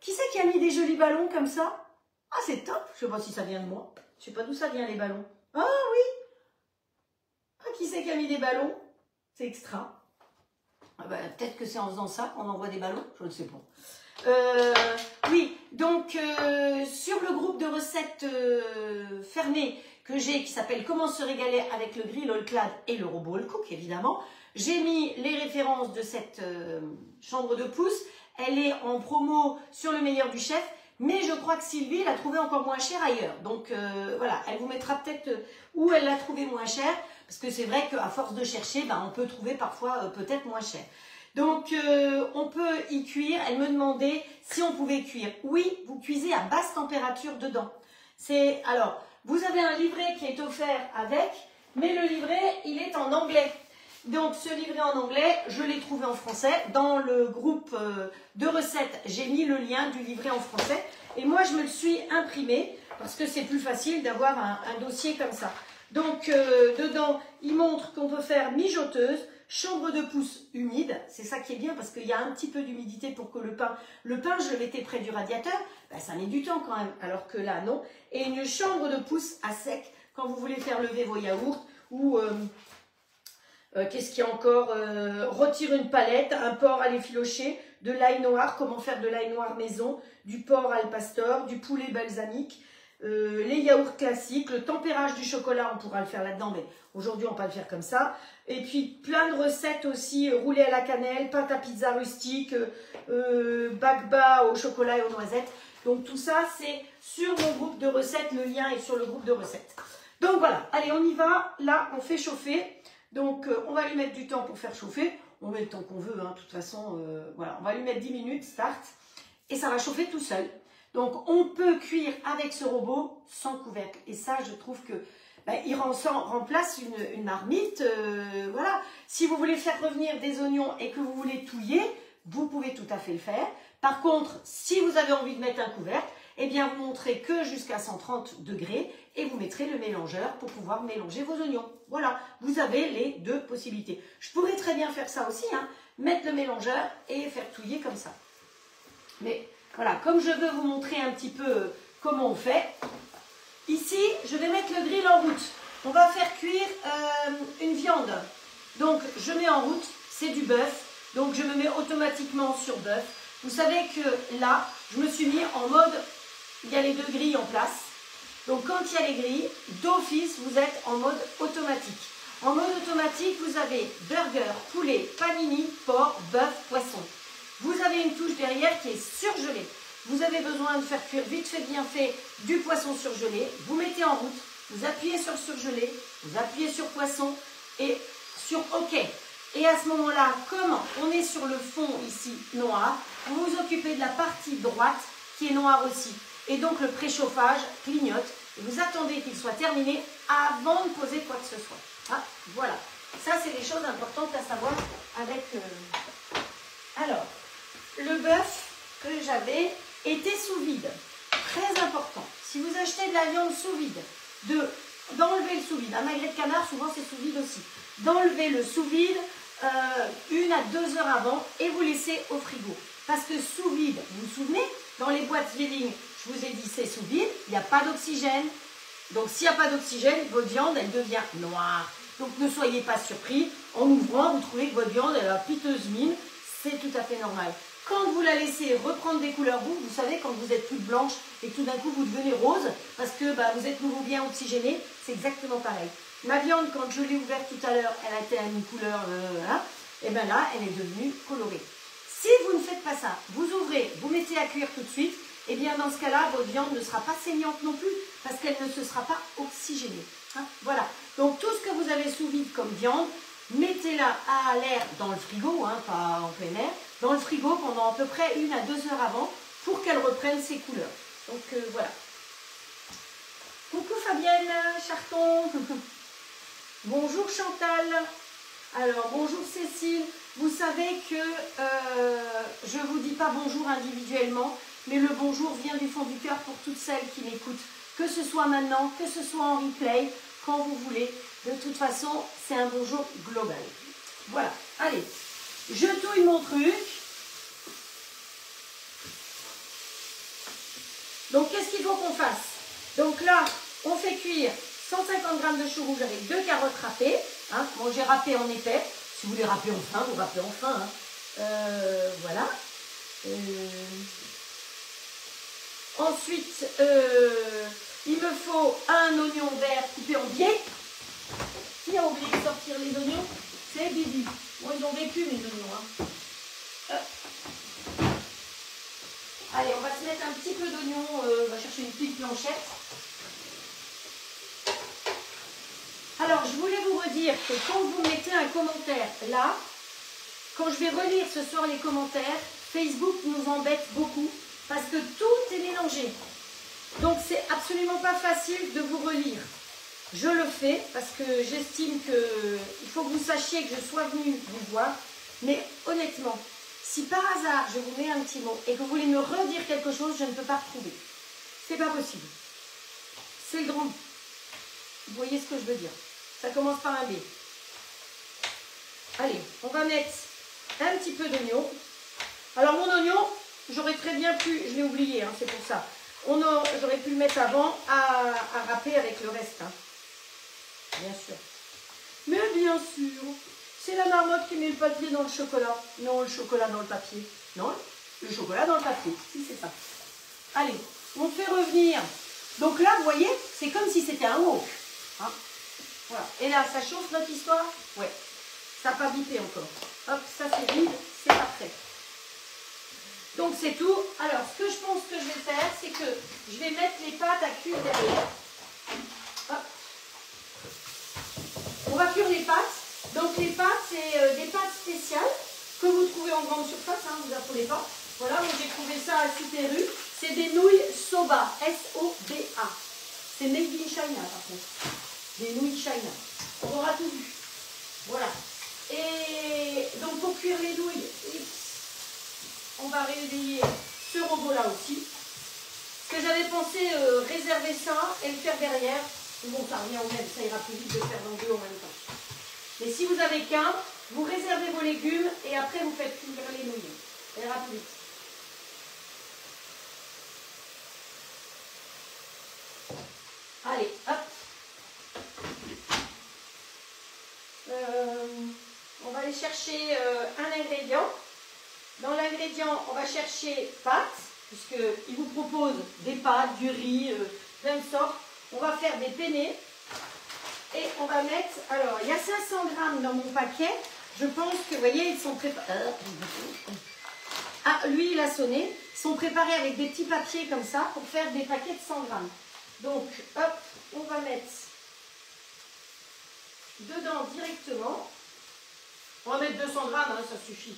S1: Qui c'est qui a mis des jolis ballons comme ça? Ah, c'est top. Je ne sais pas si ça vient de moi. Je ne sais pas d'où ça vient les ballons. Ah oui. Ah, qui c'est qui a mis des ballons? C'est extra. Ah, bah, peut-être que c'est en faisant ça qu'on envoie des ballons. Je ne sais pas. Oui, donc sur le groupe de recettes fermé que j'ai, qui s'appelle Comment se régaler avec le grill All-Clad et le robot All-Cook, évidemment, j'ai mis les références de cette chambre de pouce. Elle est en promo sur le meilleur du chef, mais je crois que Sylvie l'a trouvé encore moins cher ailleurs. Donc voilà, elle vous mettra peut-être où elle l'a trouvé moins cher, parce que c'est vrai qu'à force de chercher, ben, on peut trouver parfois peut-être moins cher. Donc, on peut y cuire. Elle me demandait si on pouvait cuire. Oui, vous cuisez à basse température dedans. Alors, vous avez un livret qui est offert avec, mais le livret, il est en anglais. Donc, ce livret en anglais, je l'ai trouvé en français. Dans le groupe de recettes, j'ai mis le lien du livret en français. Et moi, je me le suis imprimé parce que c'est plus facile d'avoir un dossier comme ça. Donc, dedans, il montre qu'on peut faire mijoteuse, chambre de pouce humide, c'est ça qui est bien parce qu'il y a un petit peu d'humidité pour que le pain, je le mettais près du radiateur, ben ça met du temps quand même, alors que là non. Et une chambre de pouce à sec quand vous voulez faire lever vos yaourts ou qu'est-ce qu'il y a encore, retirer une palette, un porc à l'effiloché, de l'ail noir, comment faire de l'ail noir maison, du porc al pastor, du poulet balsamique. Les yaourts classiques, le tempérage du chocolat, on pourra le faire là-dedans, mais aujourd'hui on va pas le faire comme ça. Et puis plein de recettes aussi, roulé à la cannelle, pâte à pizza rustique, bagba au chocolat et aux noisettes. Donc tout ça c'est sur mon groupe de recettes, le lien est sur le groupe de recettes. Donc voilà, allez on y va, là on fait chauffer. Donc on va lui mettre du temps pour faire chauffer, on met le temps qu'on veut, hein, de toute façon, voilà, on va lui mettre 10 minutes, start, et ça va chauffer tout seul. Donc, on peut cuire avec ce robot sans couvercle. Et ça, je trouve que il remplace une marmite. Voilà. Si vous voulez faire revenir des oignons et que vous voulez touiller, vous pouvez tout à fait le faire. Par contre, si vous avez envie de mettre un couvercle, eh bien, vous montrez que jusqu'à 130 degrés et vous mettrez le mélangeur pour pouvoir mélanger vos oignons. Voilà, vous avez les deux possibilités. Je pourrais très bien faire ça aussi, hein, mettre le mélangeur et faire touiller comme ça. Mais voilà, comme je veux vous montrer un petit peu comment on fait, ici, je vais mettre le grill en route. On va faire cuire une viande. Donc, je mets en route, c'est du bœuf. Donc, je me mets automatiquement sur bœuf. Vous savez que là, je me suis mis en mode, il y a les deux grilles en place. Donc, quand il y a les grilles, d'office, vous êtes en mode automatique. En mode automatique, vous avez burger, poulet, panini, porc, bœuf, poisson. Vous avez une touche derrière qui est surgelée. Vous avez besoin de faire cuire vite fait, bien fait, du poisson surgelé. Vous mettez en route, vous appuyez sur surgelé, vous appuyez sur poisson et sur OK. Et à ce moment-là, comme on est sur le fond ici noir, vous vous occupez de la partie droite qui est noire aussi. Et donc le préchauffage clignote. Et vous attendez qu'il soit terminé avant de poser quoi que ce soit. Ah, voilà. Ça, c'est des choses importantes à savoir avec... Alors... Le bœuf que j'avais était sous vide. Très important. Si vous achetez de la viande sous vide, d'enlever le sous vide. Un magret de canard, souvent c'est sous vide aussi. D'enlever le sous vide 1 à 2 heures avant et vous laissez au frigo. Parce que sous vide, vous vous souvenez, dans les boîtes Yelling, je vous ai dit c'est sous vide, il n'y a pas d'oxygène. Donc s'il n'y a pas d'oxygène, votre viande, elle devient noire. Donc ne soyez pas surpris. En ouvrant, vous trouvez que votre viande, elle a piteuse mine. C'est tout à fait normal. Quand vous la laissez reprendre des couleurs rouges, vous savez, quand vous êtes toute blanche et que tout d'un coup vous devenez rose, parce que vous êtes nouveau bien oxygéné, c'est exactement pareil. Ma viande, quand je l'ai ouverte tout à l'heure, elle a été à une couleur, et bien là, elle est devenue colorée. Si vous ne faites pas ça, vous ouvrez, vous mettez à cuire tout de suite, et bien dans ce cas-là, votre viande ne sera pas saignante non plus, parce qu'elle ne se sera pas oxygénée. Hein, voilà. Donc tout ce que vous avez sous vide comme viande, mettez-la à l'air dans le frigo, hein, pas en plein air, dans le frigo pendant à peu près 1 à 2 heures avant pour qu'elle reprenne ses couleurs. Donc voilà. Coucou Fabienne Charton. Bonjour Chantal. Alors bonjour Cécile. Vous savez que je ne vous dis pas bonjour individuellement, mais le bonjour vient du fond du cœur pour toutes celles qui m'écoutent. Que ce soit maintenant, que ce soit en replay, quand vous voulez. De toute façon, c'est un bonjour global. Voilà, allez, je touille mon truc. Donc, qu'est-ce qu'il faut qu'on fasse? Donc là, on fait cuire 150 g de chou rouge avec 2 carottes râpées. Hein. Bon, j'ai râpé en épais. Si vous voulez râper en fin, vous râpez en fin. Hein. Voilà. Ensuite, il me faut un oignon vert coupé en biais. Qui a oublié de sortir les oignons? C'est Bibi. Bon, ils ont vécu mes oignons. Hein. Allez, on va se mettre un petit peu d'oignon. On va chercher une petite planchette. Alors, je voulais vous redire que quand vous mettez un commentaire là, quand je vais relire ce soir les commentaires, Facebook nous embête beaucoup parce que tout est mélangé. Donc, c'est absolument pas facile de vous relire. Je le fais parce que j'estime qu'il faut que vous sachiez que je sois venue vous voir. Mais honnêtement, si par hasard je vous mets un petit mot et que vous voulez me redire quelque chose, je ne peux pas retrouver. C'est pas possible. C'est le grand. Vous voyez ce que je veux dire? Ça commence par un B. Allez, on va mettre un petit peu d'oignon. Alors mon oignon, j'aurais très bien pu, je l'ai oublié, hein, c'est pour ça. J'aurais pu le mettre avant à râper avec le reste. Hein. Bien sûr. Mais bien sûr, c'est la marmotte qui met le papier dans le chocolat. Non, le chocolat dans le papier. Non, le chocolat dans le papier. Si, c'est ça. Allez, on fait revenir. Donc là, vous voyez, c'est comme si c'était un wok. Hein. Voilà. Et là, ça chauffe notre histoire? Ouais. Ça n'a pas bipé encore. Hop, ça c'est vide, c'est parfait. Donc c'est tout. Alors, ce que je pense que je vais faire, c'est que je vais mettre les pâtes à cuire derrière. Hop. On va cuire les pâtes. Donc les pâtes, c'est des pâtes spéciales que vous trouvez en grande surface, hein, vous appelez pas. Voilà, moi j'ai trouvé ça à Super U. C'est des nouilles soba, S-O-B-A. C'est made in China par contre. Des nouilles China. On aura tout vu. Voilà. Et donc pour cuire les nouilles, on va réveiller ce robot-là aussi. Parce que j'avais pensé réserver ça et le faire derrière. Bon, ça revient au même, ça ira plus vite de faire dans deux en même temps. Mais si vous avez qu'un, vous réservez vos légumes et après vous faites cuire les nouilles. Ça ira plus vite. Allez, hop. On va aller chercher un ingrédient. Dans l'ingrédient, on va chercher pâtes, puisqu'il vous propose des pâtes, du riz, plein de sortes. On va faire des penne et on va mettre, alors il y a 500 g dans mon paquet. Je pense que, vous voyez, ils sont préparés. Ah, lui, il a sonné. Ils sont préparés avec des petits papiers comme ça pour faire des paquets de 100 g. Donc, hop, on va mettre dedans directement. On va mettre 200 g, hein, ça suffit.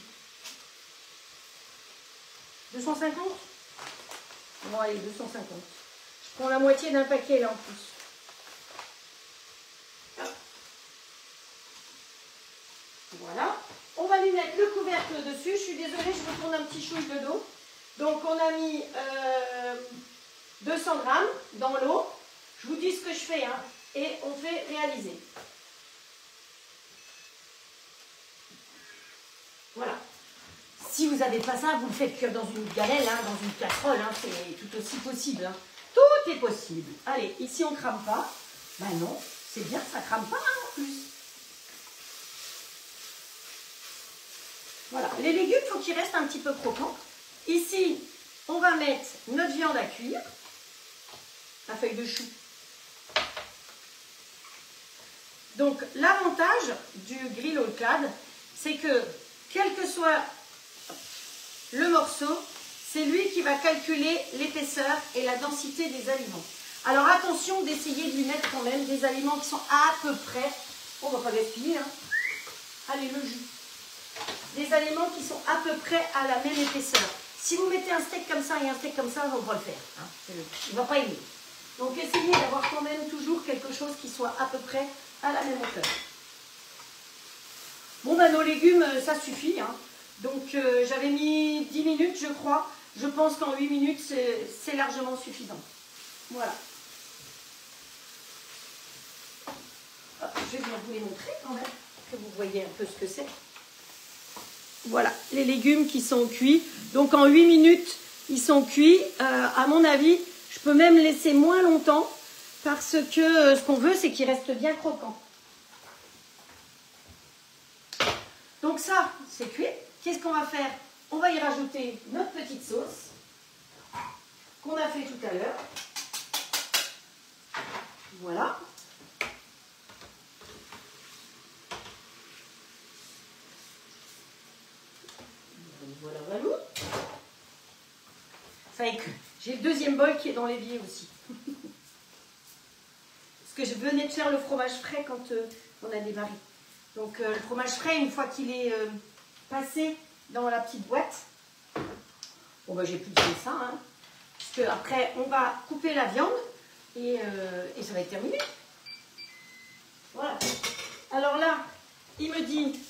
S1: 250? Bon, allez, 250. Je prends la moitié d'un paquet là en plus. Voilà. On va lui mettre le couvercle dessus. Je suis désolée, je vous tourne un petit chouille de dos. Donc, on a mis 200 g dans l'eau. Je vous dis ce que je fais, hein, et on fait réaliser. Voilà. Si vous n'avez pas ça, vous le faites cuire dans une gamelle, hein, dans une casserole, hein, c'est tout aussi possible. Hein. Tout est possible. Allez, ici on ne crame pas. Ben non, c'est bien, ça ne crame pas hein, en plus. Voilà, les légumes, il faut qu'ils restent un petit peu croquants. Ici, on va mettre notre viande à cuire. La feuille de chou. Donc, l'avantage du grill au clad, c'est que, quel que soit le morceau, c'est lui qui va calculer l'épaisseur et la densité des aliments. Alors attention d'essayer de lui mettre quand même des aliments qui sont à peu près, on ne va pas gaspiller, hein. Allez, le jus. Des aliments qui sont à peu près à la même épaisseur. Si vous mettez un steak comme ça et un steak comme ça, on va pas le faire. Hein. Il ne va pas aimer. Donc essayez d'avoir quand même toujours quelque chose qui soit à peu près à la même hauteur. Bon, ben nos légumes, ça suffit. Hein. Donc, j'avais mis 10 minutes, je crois. Je pense qu'en 8 minutes, c'est largement suffisant. Voilà. Je vais vous les montrer quand même, que vous voyez un peu ce que c'est. Voilà, les légumes qui sont cuits. Donc, en 8 minutes, ils sont cuits. À mon avis, je peux même laisser moins longtemps parce que ce qu'on veut, c'est qu'ils restent bien croquants. Donc ça, c'est cuit. Qu'est-ce qu'on va faire? On va y rajouter notre petite sauce qu'on a fait tout à l'heure. Voilà. Voilà, voilà. Ça y est, j'ai le deuxième bol qui est dans l'évier aussi. Parce que je venais de faire le fromage frais quand on a démarré. Donc le fromage frais, une fois qu'il est passé dans la petite boîte, bon bah j'ai plus de ça, hein, parce que après on va couper la viande et ça va être terminé. Voilà. Alors là, il me dit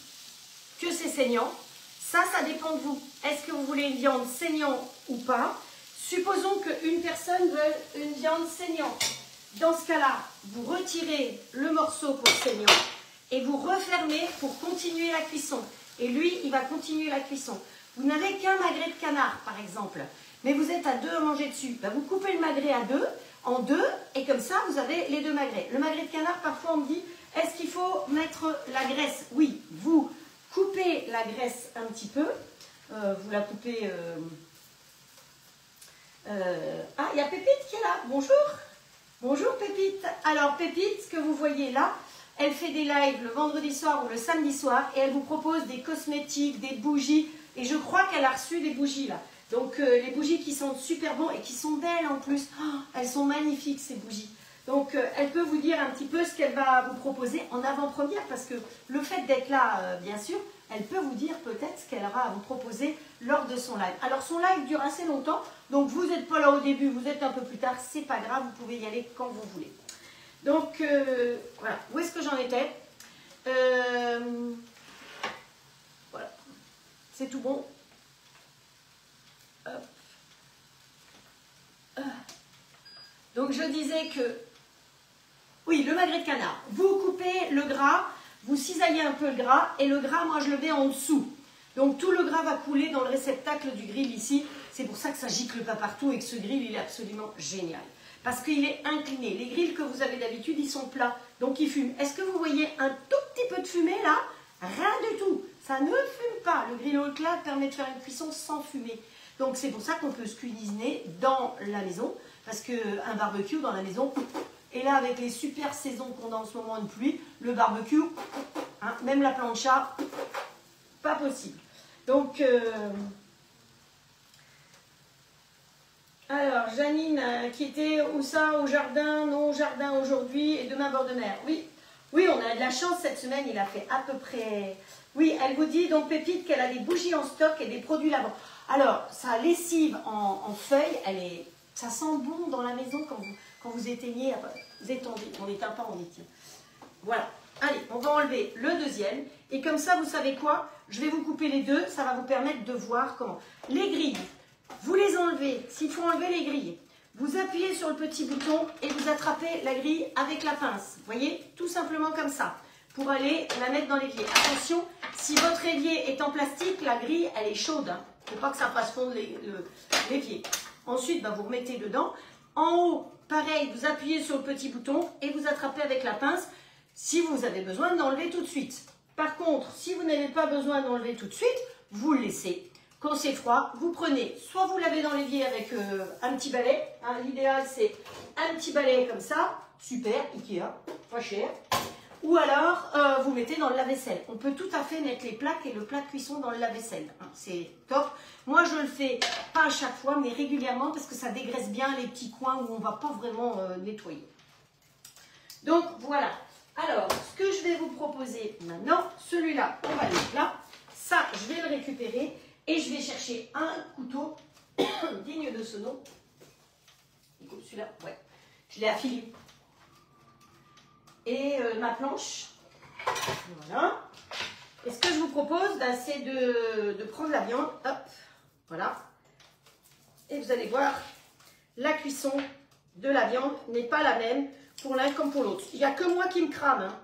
S1: que c'est saignant. Ça dépend de vous. Est-ce que vous voulez une viande saignante ou pas? Supposons qu'une personne veut une viande saignante. Dans ce cas-là, vous retirez le morceau pour saignant et vous refermez pour continuer la cuisson. Et lui, il va continuer la cuisson. Vous n'avez qu'un magret de canard, par exemple, mais vous êtes à deux à manger dessus. Ben, vous coupez le magret en deux, et comme ça, vous avez les deux magrets. Le magret de canard, parfois, on me dit, est-ce qu'il faut mettre la graisse? Oui, vous coupez la graisse un petit peu. Vous la coupez... Ah, il y a Pépite qui est là. Bonjour. Bonjour Pépite. Alors Pépite, ce que vous voyez là, elle fait des lives le vendredi soir ou le samedi soir et elle vous propose des cosmétiques, des bougies. Et je crois qu'elle a reçu des bougies là. Donc les bougies qui sentent super bon et qui sont belles en plus. Oh, elles sont magnifiques ces bougies. Donc elle peut vous dire un petit peu ce qu'elle va vous proposer en avant-première parce que le fait d'être là, bien sûr, elle peut vous dire peut-être ce qu'elle aura à vous proposer lors de son live. Alors son live dure assez longtemps, donc vous n'êtes pas là au début, vous êtes un peu plus tard, c'est pas grave, vous pouvez y aller quand vous voulez. Donc voilà, où est-ce que j'en étais? Voilà, c'est tout bon. Hop. Donc je disais que, oui, le magret de canard, vous coupez le gras, vous cisaillez un peu le gras, et le gras, moi je le mets en dessous. Donc tout le gras va couler dans le réceptacle du grill ici, c'est pour ça que ça gicle pas partout et que ce grill il est absolument génial. Parce qu'il est incliné, les grills que vous avez d'habitude ils sont plats, donc ils fument. Est-ce que vous voyez un tout petit peu de fumée là? Rien du tout, ça ne fume pas. Le grill haut plat permet de faire une cuisson sans fumée. Donc c'est pour ça qu'on peut se cuisiner dans la maison, parce qu'un barbecue dans la maison, et là avec les super saisons qu'on a en ce moment de pluie, le barbecue, hein, même la plancha, pas possible. Donc, alors Janine qui était où ça? Au jardin? Non, au jardin aujourd'hui et demain bord de mer. Oui, oui, on a de la chance cette semaine, il a fait à peu près... Oui, elle vous dit donc Pépite qu'elle a des bougies en stock et des produits lavants. Alors, sa lessive en feuilles, ça sent bon dans la maison quand vous éteignez, vous étendez, on n'éteint pas, on étire. Voilà. Allez, on va enlever le deuxième. Et comme ça, vous savez quoi? Je vais vous couper les deux. Ça va vous permettre de voir comment. Les grilles, vous les enlevez. S'il faut enlever les grilles, vous appuyez sur le petit bouton et vous attrapez la grille avec la pince. Vous voyez? Tout simplement comme ça. Pour aller la mettre dans l'évier. Attention, si votre évier est en plastique, la grille, elle est chaude. Il ne faut pas que ça fasse fondre l'évier. Ensuite, vous remettez dedans. En haut, pareil, vous appuyez sur le petit bouton et vous attrapez avec la pince. Si vous avez besoin d'enlever tout de suite. Par contre, si vous n'avez pas besoin d'enlever tout de suite, vous le laissez. Quand c'est froid, vous prenez, soit vous lavez dans l'évier avec un petit balai. Hein, l'idéal, c'est un petit balai comme ça. Super, Ikea, pas cher. Ou alors, vous mettez dans le lave-vaisselle. On peut tout à fait mettre les plaques et le plat de cuisson dans le lave-vaisselle. Hein, c'est top. Moi, je le fais pas à chaque fois, mais régulièrement parce que ça dégraisse bien les petits coins où on ne va pas vraiment nettoyer. Donc, voilà. Alors, ce que je vais vous proposer maintenant, celui-là, on va le mettre là. Ça, je vais le récupérer et je vais chercher un couteau digne de ce nom. Celui-là, ouais. Je l'ai affilé. Et ma planche. Voilà. Et ce que je vous propose, ben, c'est de prendre la viande. Hop, voilà. Et vous allez voir, la cuisson de la viande n'est pas la même pour l'un comme pour l'autre. Il n'y a que moi qui me crame. Hein.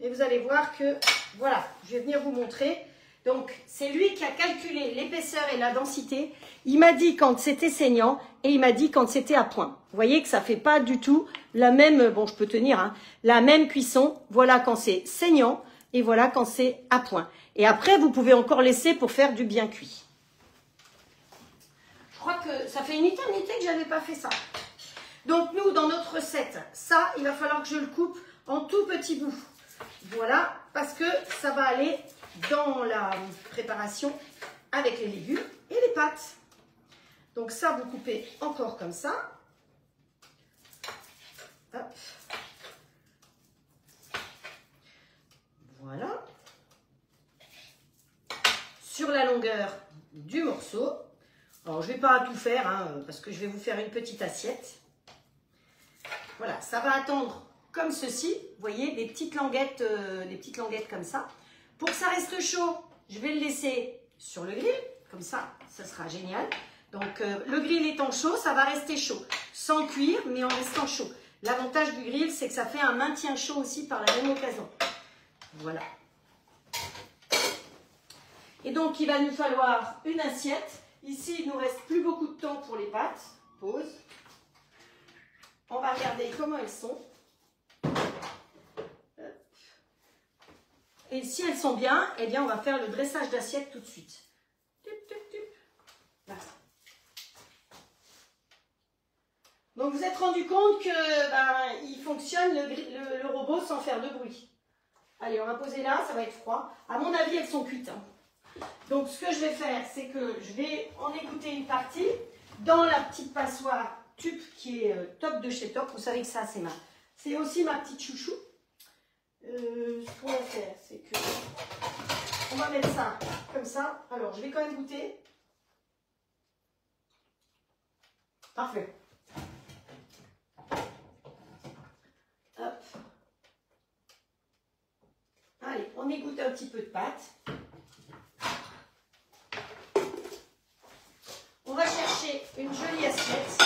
S1: Et vous allez voir que, voilà, je vais venir vous montrer. Donc, c'est lui qui a calculé l'épaisseur et la densité. Il m'a dit quand c'était saignant et il m'a dit quand c'était à point. Vous voyez que ça ne fait pas du tout la même, bon, je peux tenir, hein, la même cuisson. Voilà quand c'est saignant et voilà quand c'est à point. Et après, vous pouvez encore laisser pour faire du bien cuit. Je crois que ça fait une éternité que je n'avais pas fait ça. Donc, nous, dans notre recette, ça, il va falloir que je le coupe en tout petits bouts. Voilà, parce que ça va aller dans la préparation avec les légumes et les pâtes. Donc ça, vous coupez encore comme ça. Hop. Voilà. Sur la longueur du morceau. Alors, je ne vais pas tout faire, hein, parce que je vais vous faire une petite assiette. Voilà, ça va attendre comme ceci. Vous voyez, des petites languettes comme ça. Pour que ça reste chaud, je vais le laisser sur le grill. Comme ça, ça sera génial. Donc, le grill étant chaud, ça va rester chaud. Sans cuire, mais en restant chaud. L'avantage du grill, c'est que ça fait un maintien chaud aussi par la même occasion. Voilà. Et donc, il va nous falloir une assiette. Ici, il ne nous reste plus beaucoup de temps pour les pâtes. Pause. On va regarder comment elles sont. Et si elles sont bien, eh bien, on va faire le dressage d'assiette tout de suite. Voilà. Donc, vous êtes rendu compte que ben, il fonctionne le robot sans faire de bruit. Allez, on va poser là, ça va être froid. À mon avis, elles sont cuites. Hein. Donc, ce que je vais faire, c'est que je vais en écouter une partie dans la petite passoire tube qui est top de chez Top. Vous savez que ça, c'est aussi ma petite chouchou. Ce qu'on va faire, c'est que on va mettre ça comme ça. Alors, je vais quand même goûter. Parfait. Hop. Allez, on égoutte un petit peu de pâte. On va chercher une jolie assiette.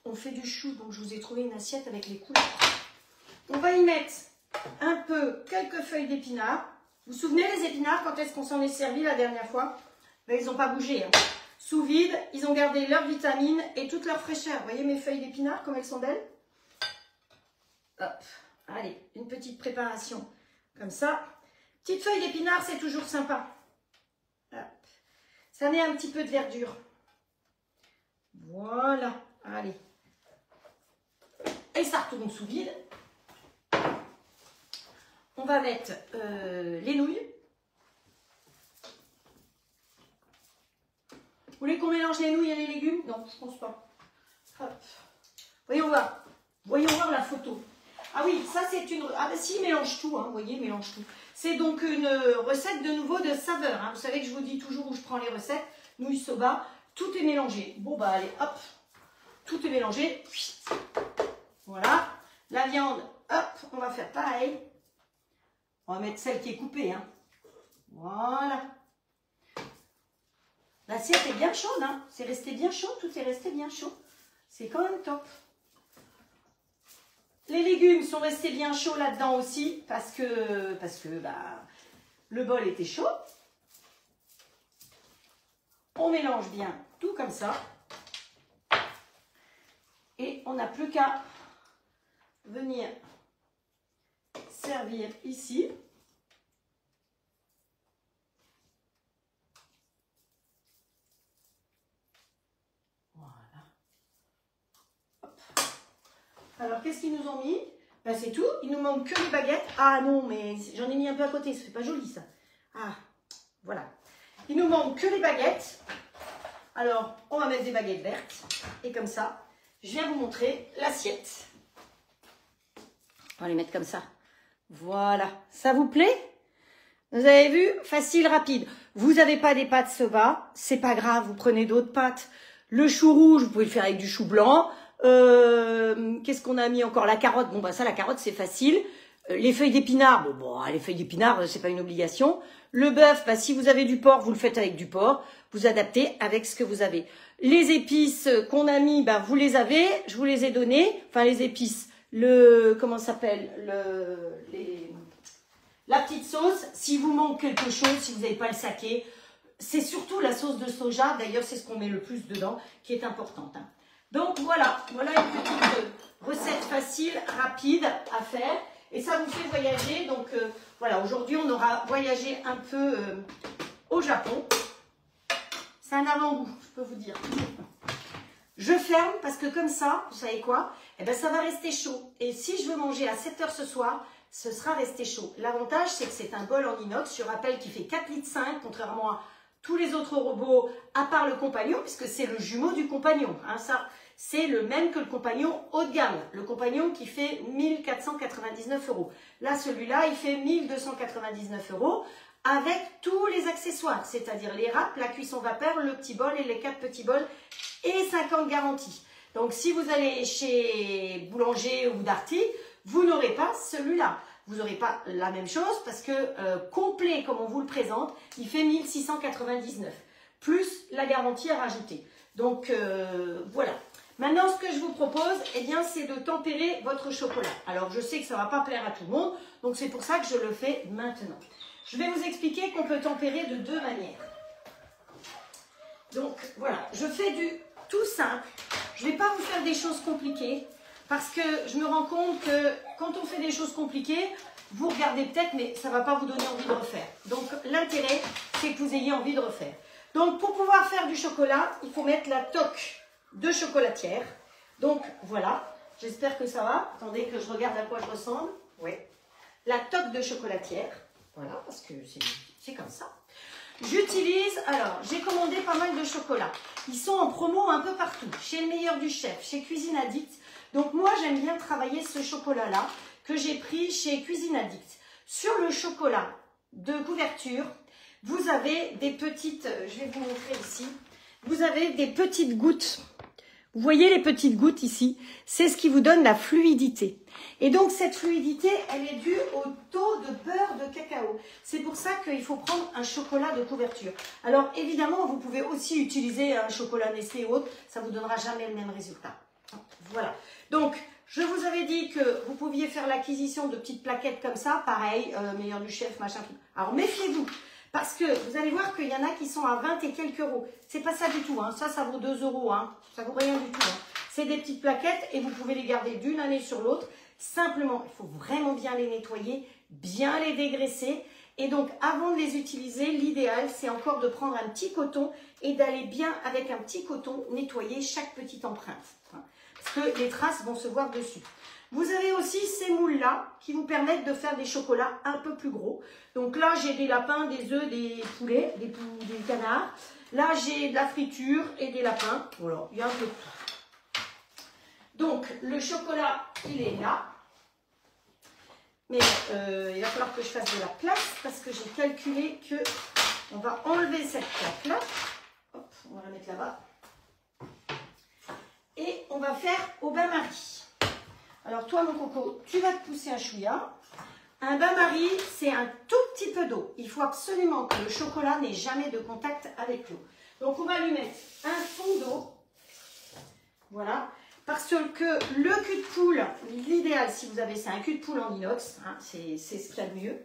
S1: On fait du chou, donc je vous ai trouvé une assiette avec les couleurs. On va y mettre un peu, quelques feuilles d'épinards. Vous vous souvenez les épinards, quand est-ce qu'on s'en est servi la dernière fois? Ben, ils n'ont pas bougé. Hein. Sous vide, ils ont gardé leurs vitamines et toute leur fraîcheur. Vous voyez mes feuilles d'épinards, comme elles sont belles? Hop, allez, une petite préparation comme ça. Petite feuille d'épinards, c'est toujours sympa. Hop. Ça met un petit peu de verdure. Voilà, allez. Et ça retourne sous vide. On va mettre les nouilles. Vous voulez qu'on mélange les nouilles et les légumes? Non, je pense pas. Hop. Voyons voir. Voyons voir la photo. Ah oui, ça c'est une... Ah ben si, mélange tout, hein, vous voyez, mélange tout. C'est donc une recette de nouveau de saveur. Hein. Vous savez que je vous dis toujours où je prends les recettes. Nouilles soba, tout est mélangé. Bon bah allez, hop. Tout est mélangé. Voilà. La viande, hop, on va faire pareil. On va mettre celle qui est coupée. Hein. Voilà. L'assiette est bien chaude. Hein. C'est resté bien chaud. Tout est resté bien chaud. C'est quand même top. Les légumes sont restés bien chauds là-dedans aussi. Parce que bah, le bol était chaud. On mélange bien tout comme ça. Et on n'a plus qu'à venir servir ici. Voilà. Hop. Alors, qu'est-ce qu'ils nous ont mis? Ben, c'est tout. Il nous manque que les baguettes. Ah non, mais j'en ai mis un peu à côté. Ça fait pas joli, ça. Ah, voilà. Il nous manque que les baguettes. Alors, on va mettre des baguettes vertes. Et comme ça, je viens vous montrer l'assiette. On va les mettre comme ça. Voilà. Ça vous plaît? Vous avez vu? Facile, rapide. Vous n'avez pas des pâtes soba, c'est pas grave, vous prenez d'autres pâtes. Le chou rouge, vous pouvez le faire avec du chou blanc.
S2: Qu'est-ce qu'on a mis encore? La carotte. Bon, bah ça, la carotte, c'est facile. Les feuilles d'épinards, bon, les feuilles d'épinards, c'est pas une obligation. Le bœuf, bah, si vous avez du porc, vous le faites avec du porc. Vous adaptez avec ce que vous avez. Les épices qu'on a mis, bah, vous les avez. Je vous les ai données. Enfin, les épices, comment ça s'appelle? La petite sauce. Si vous manque quelque chose, si vous n'avez pas le saké, c'est surtout la sauce de soja. D'ailleurs, c'est ce qu'on met le plus dedans, qui est importante. Hein. Donc, voilà une petite recette facile, rapide à faire. Et ça vous fait voyager. Donc, voilà, aujourd'hui, on aura voyagé un peu au Japon. C'est un avant-goût, je peux vous dire. Je ferme parce que comme ça, vous savez quoi? Eh ben, ça va rester chaud. Et si je veux manger à 7 h ce soir, ce sera resté chaud. L'avantage, c'est que c'est un bol en inox. Je rappelle qu'il fait 4,5 litres, contrairement à tous les autres robots, à part le compagnon, puisque c'est le jumeau du compagnon. Hein, ça, c'est le même que le compagnon haut de gamme. Le compagnon qui fait 1 499 €. Là, celui-là, il fait 1 299 € avec tous les accessoires, c'est-à-dire les râpes, la cuisson vapeur, le petit bol et les 4 petits bols et 5 ans de garantie. Donc, si vous allez chez Boulanger ou Darty, vous n'aurez pas celui-là. Vous n'aurez pas la même chose parce que complet, comme on vous le présente, il fait 1 699 € plus la garantie à rajouter. Donc, voilà. Maintenant, ce que je vous propose, eh bien, c'est de tempérer votre chocolat. Alors, je sais que ça ne va pas plaire à tout le monde, donc c'est pour ça que je le fais maintenant. Je vais vous expliquer qu'on peut tempérer de 2 manières. Donc, voilà, je fais du tout simple. Je ne vais pas vous faire des choses compliquées parce que je me rends compte que quand on fait des choses compliquées, vous regardez peut-être, mais ça ne va pas vous donner envie de refaire. Donc, l'intérêt, c'est que vous ayez envie de refaire. Donc, pour pouvoir faire du chocolat, il faut mettre la toque de chocolatière. Donc, voilà. J'espère que ça va. Attendez que je regarde à quoi je ressemble. Oui. La toque de chocolatière. Voilà, parce que c'est comme ça. J'utilise, alors, j'ai commandé pas mal de chocolats. Ils sont en promo un peu partout. Chez Le Meilleur du Chef, chez Cuisine Addict. Donc, moi, j'aime bien travailler ce chocolat-là que j'ai pris chez Cuisine Addict. Sur le chocolat de couverture, vous avez des petites, je vais vous montrer ici, vous avez des petites gouttes. Vous voyez les petites gouttes ici? C'est ce qui vous donne la fluidité. Et donc, cette fluidité, elle est due au taux de beurre de cacao. C'est pour ça qu'il faut prendre un chocolat de couverture. Alors, évidemment, vous pouvez aussi utiliser un chocolat Nestlé ou autre. Ça ne vous donnera jamais le même résultat. Voilà. Donc, je vous avais dit que vous pouviez faire l'acquisition de petites plaquettes comme ça. Pareil, Meilleur du Chef, machin. Alors, méfiez-vous. Parce que vous allez voir qu'il y en a qui sont à 20 et quelques euros. C'est pas ça du tout. Hein. Ça vaut 2 €. Hein. Ça vaut rien du tout. Hein. C'est des petites plaquettes et vous pouvez les garder d'une année sur l'autre. Simplement, il faut vraiment bien les nettoyer, bien les dégraisser. Et donc, avant de les utiliser, l'idéal, c'est encore de prendre un petit coton et d'aller bien, avec un petit coton, nettoyer chaque petite empreinte. Hein. Parce que les traces vont se voir dessus. Vous avez aussi ces moules-là qui vous permettent de faire des chocolats un peu plus gros. Donc là, j'ai des lapins, des œufs, des poulets, des canards. Là, j'ai de la friture et des lapins. Voilà, il y a un peu de tout. Donc, le chocolat, il est là. Mais il va falloir que je fasse de la place parce que j'ai calculé que on va enlever cette plaque-là. Hop, on va la mettre là-bas. Et on va faire au bain-marie. Alors toi, mon coco, tu vas te pousser un chouïa. Un bain-marie, c'est un tout petit peu d'eau. Il faut absolument que le chocolat n'ait jamais de contact avec l'eau. Donc, on va lui mettre un fond d'eau. Voilà. Parce que le cul de poule, l'idéal, si vous avez, c'est un cul de poule en inox. Hein, c'est ce qu'il y a de mieux.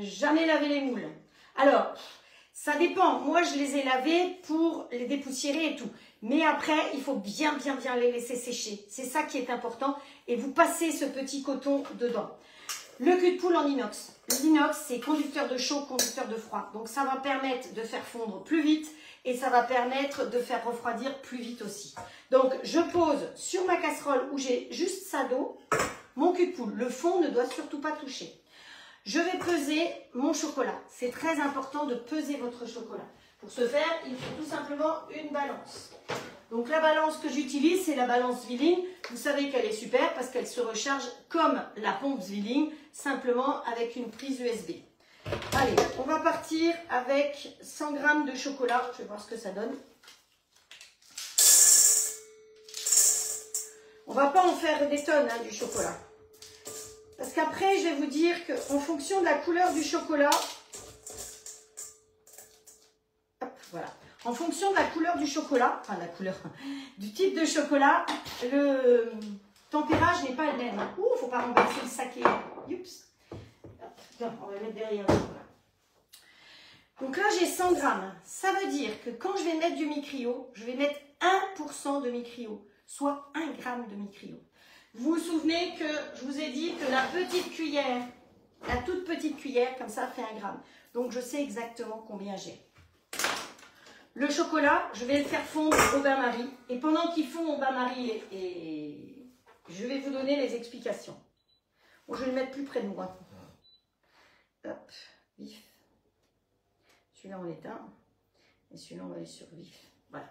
S2: Jamais laver les moules. Alors, ça dépend. Moi, je les ai lavés pour les dépoussiérer et tout. Mais après, il faut bien les laisser sécher. C'est ça qui est important. Et vous passez ce petit coton dedans. Le cul de poule en inox. L'inox, c'est conducteur de chaud, conducteur de froid. Donc, ça va permettre de faire fondre plus vite et ça va permettre de faire refroidir plus vite aussi. Donc, je pose sur ma casserole où j'ai juste ça d'eau, mon cul de poule. Le fond ne doit surtout pas toucher. Je vais peser mon chocolat. C'est très important de peser votre chocolat. Pour ce faire, il faut tout simplement une balance. Donc la balance que j'utilise, c'est la balance Zwilling. Vous savez qu'elle est super parce qu'elle se recharge comme la pompe Zwilling, simplement avec une prise USB. Allez, on va partir avec 100 g de chocolat. Je vais voir ce que ça donne. On va pas en faire des tonnes hein, du chocolat. Parce qu'après, je vais vous dire qu'en fonction de la couleur du chocolat, hop, voilà. En fonction de la couleur du chocolat, enfin la couleur, du type de chocolat, le tempérage n'est pas le même. Ouh, faut pas renverser le saké. Oups. Hop, on va le mettre derrière le chocolat. Donc là, j'ai 100 grammes. Ça veut dire que quand je vais mettre du mi-cryo, je vais mettre 1% de mi-cryo, soit 1 gramme de mi-cryo. Vous vous souvenez que je vous ai dit que la petite cuillère, la toute petite cuillère, comme ça, fait 1 gramme. Donc, je sais exactement combien j'ai. Le chocolat, je vais le faire fondre au bain-marie. Et pendant qu'il fond au bain-marie, et je vais vous donner les explications. Bon, je vais le mettre plus près de moi. Hop, vif. Celui-là, on l'éteint. Et celui-là, on va aller sur vif. Voilà.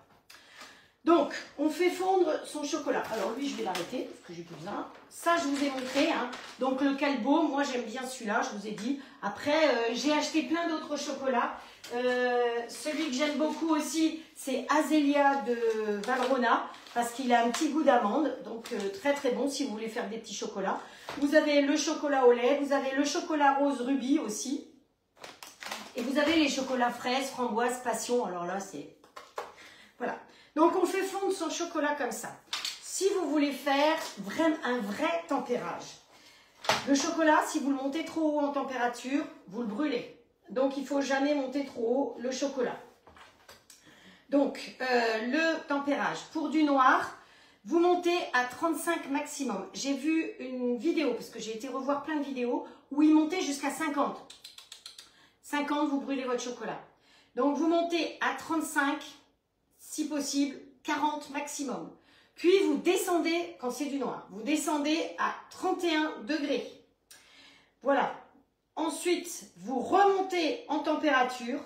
S2: Donc, on fait fondre son chocolat. Alors, lui, je vais l'arrêter parce que j'ai plus besoin. Ça, je vous ai montré. Hein. Donc, le Calbo, moi, j'aime bien celui-là, je vous ai dit. Après, j'ai acheté plein d'autres chocolats. Celui que j'aime beaucoup aussi, c'est Azélia de Valrhona parce qu'il a un petit goût d'amande. Donc, très, très bon si vous voulez faire des petits chocolats. Vous avez le chocolat au lait. Vous avez le chocolat rose rubis aussi. Et vous avez les chocolats fraises, framboises, passion. Alors là, c'est... Voilà. Donc, on fait fondre son chocolat comme ça. Si vous voulez faire un vrai tempérage, le chocolat, si vous le montez trop haut en température, vous le brûlez. Donc, il ne faut jamais monter trop haut le chocolat. Donc, le tempérage. Pour du noir, vous montez à 35 maximum. J'ai vu une vidéo, parce que j'ai été revoir plein de vidéos, où il montait jusqu'à 50. 50, vous brûlez votre chocolat. Donc, vous montez à 35, si possible, 40 maximum. Puis, vous descendez, quand c'est du noir, vous descendez à 31 degrés. Voilà. Ensuite, vous remontez en température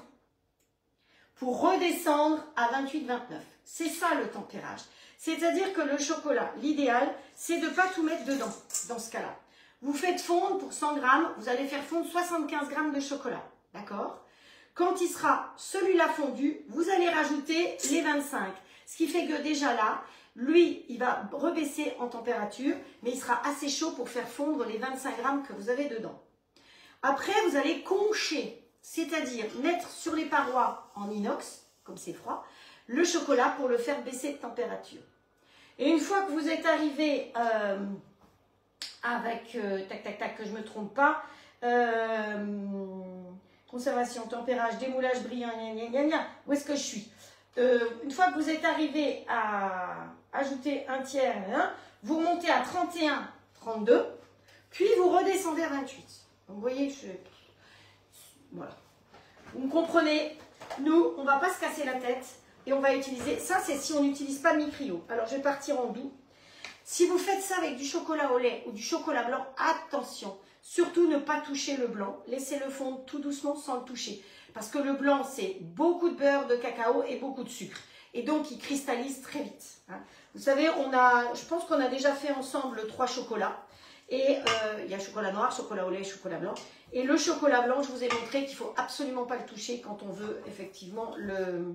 S2: pour redescendre à 28-29. C'est ça le tempérage. C'est-à-dire que le chocolat, l'idéal, c'est de ne pas tout mettre dedans, dans ce cas-là. Vous faites fondre pour 100 grammes, vous allez faire fondre 75 grammes de chocolat. D'accord? Quand il sera celui-là fondu, vous allez rajouter les 25. Ce qui fait que déjà là, lui, il va rebaisser en température, mais il sera assez chaud pour faire fondre les 25 grammes que vous avez dedans. Après, vous allez concher, c'est-à-dire mettre sur les parois en inox, comme c'est froid, le chocolat pour le faire baisser de température. Et une fois que vous êtes arrivé avec, tac, tac, tac, que je ne me trompe pas, conservation, tempérage, démoulage brillant, gna, gna, gna, gna. Où est-ce que je suis? Une fois que vous êtes arrivé à ajouter un tiers, hein, vous montez à 31, 32, puis vous redescendez à 28. Donc, vous voyez, voilà. Vous me comprenez? Nous, on ne va pas se casser la tête et on va utiliser... Ça, c'est si on n'utilise pas mi-cryo. Alors, je vais partir en doux. Si vous faites ça avec du chocolat au lait ou du chocolat blanc, attention. Surtout ne pas toucher le blanc. Laissez-le fondre tout doucement sans le toucher. Parce que le blanc, c'est beaucoup de beurre de cacao et beaucoup de sucre. Et donc, il cristallise très vite. Hein. Vous savez, je pense qu'on a déjà fait ensemble 3 chocolats. Et il y a chocolat noir, chocolat au lait, chocolat blanc. Et le chocolat blanc, je vous ai montré qu'il ne faut absolument pas le toucher quand on veut effectivement le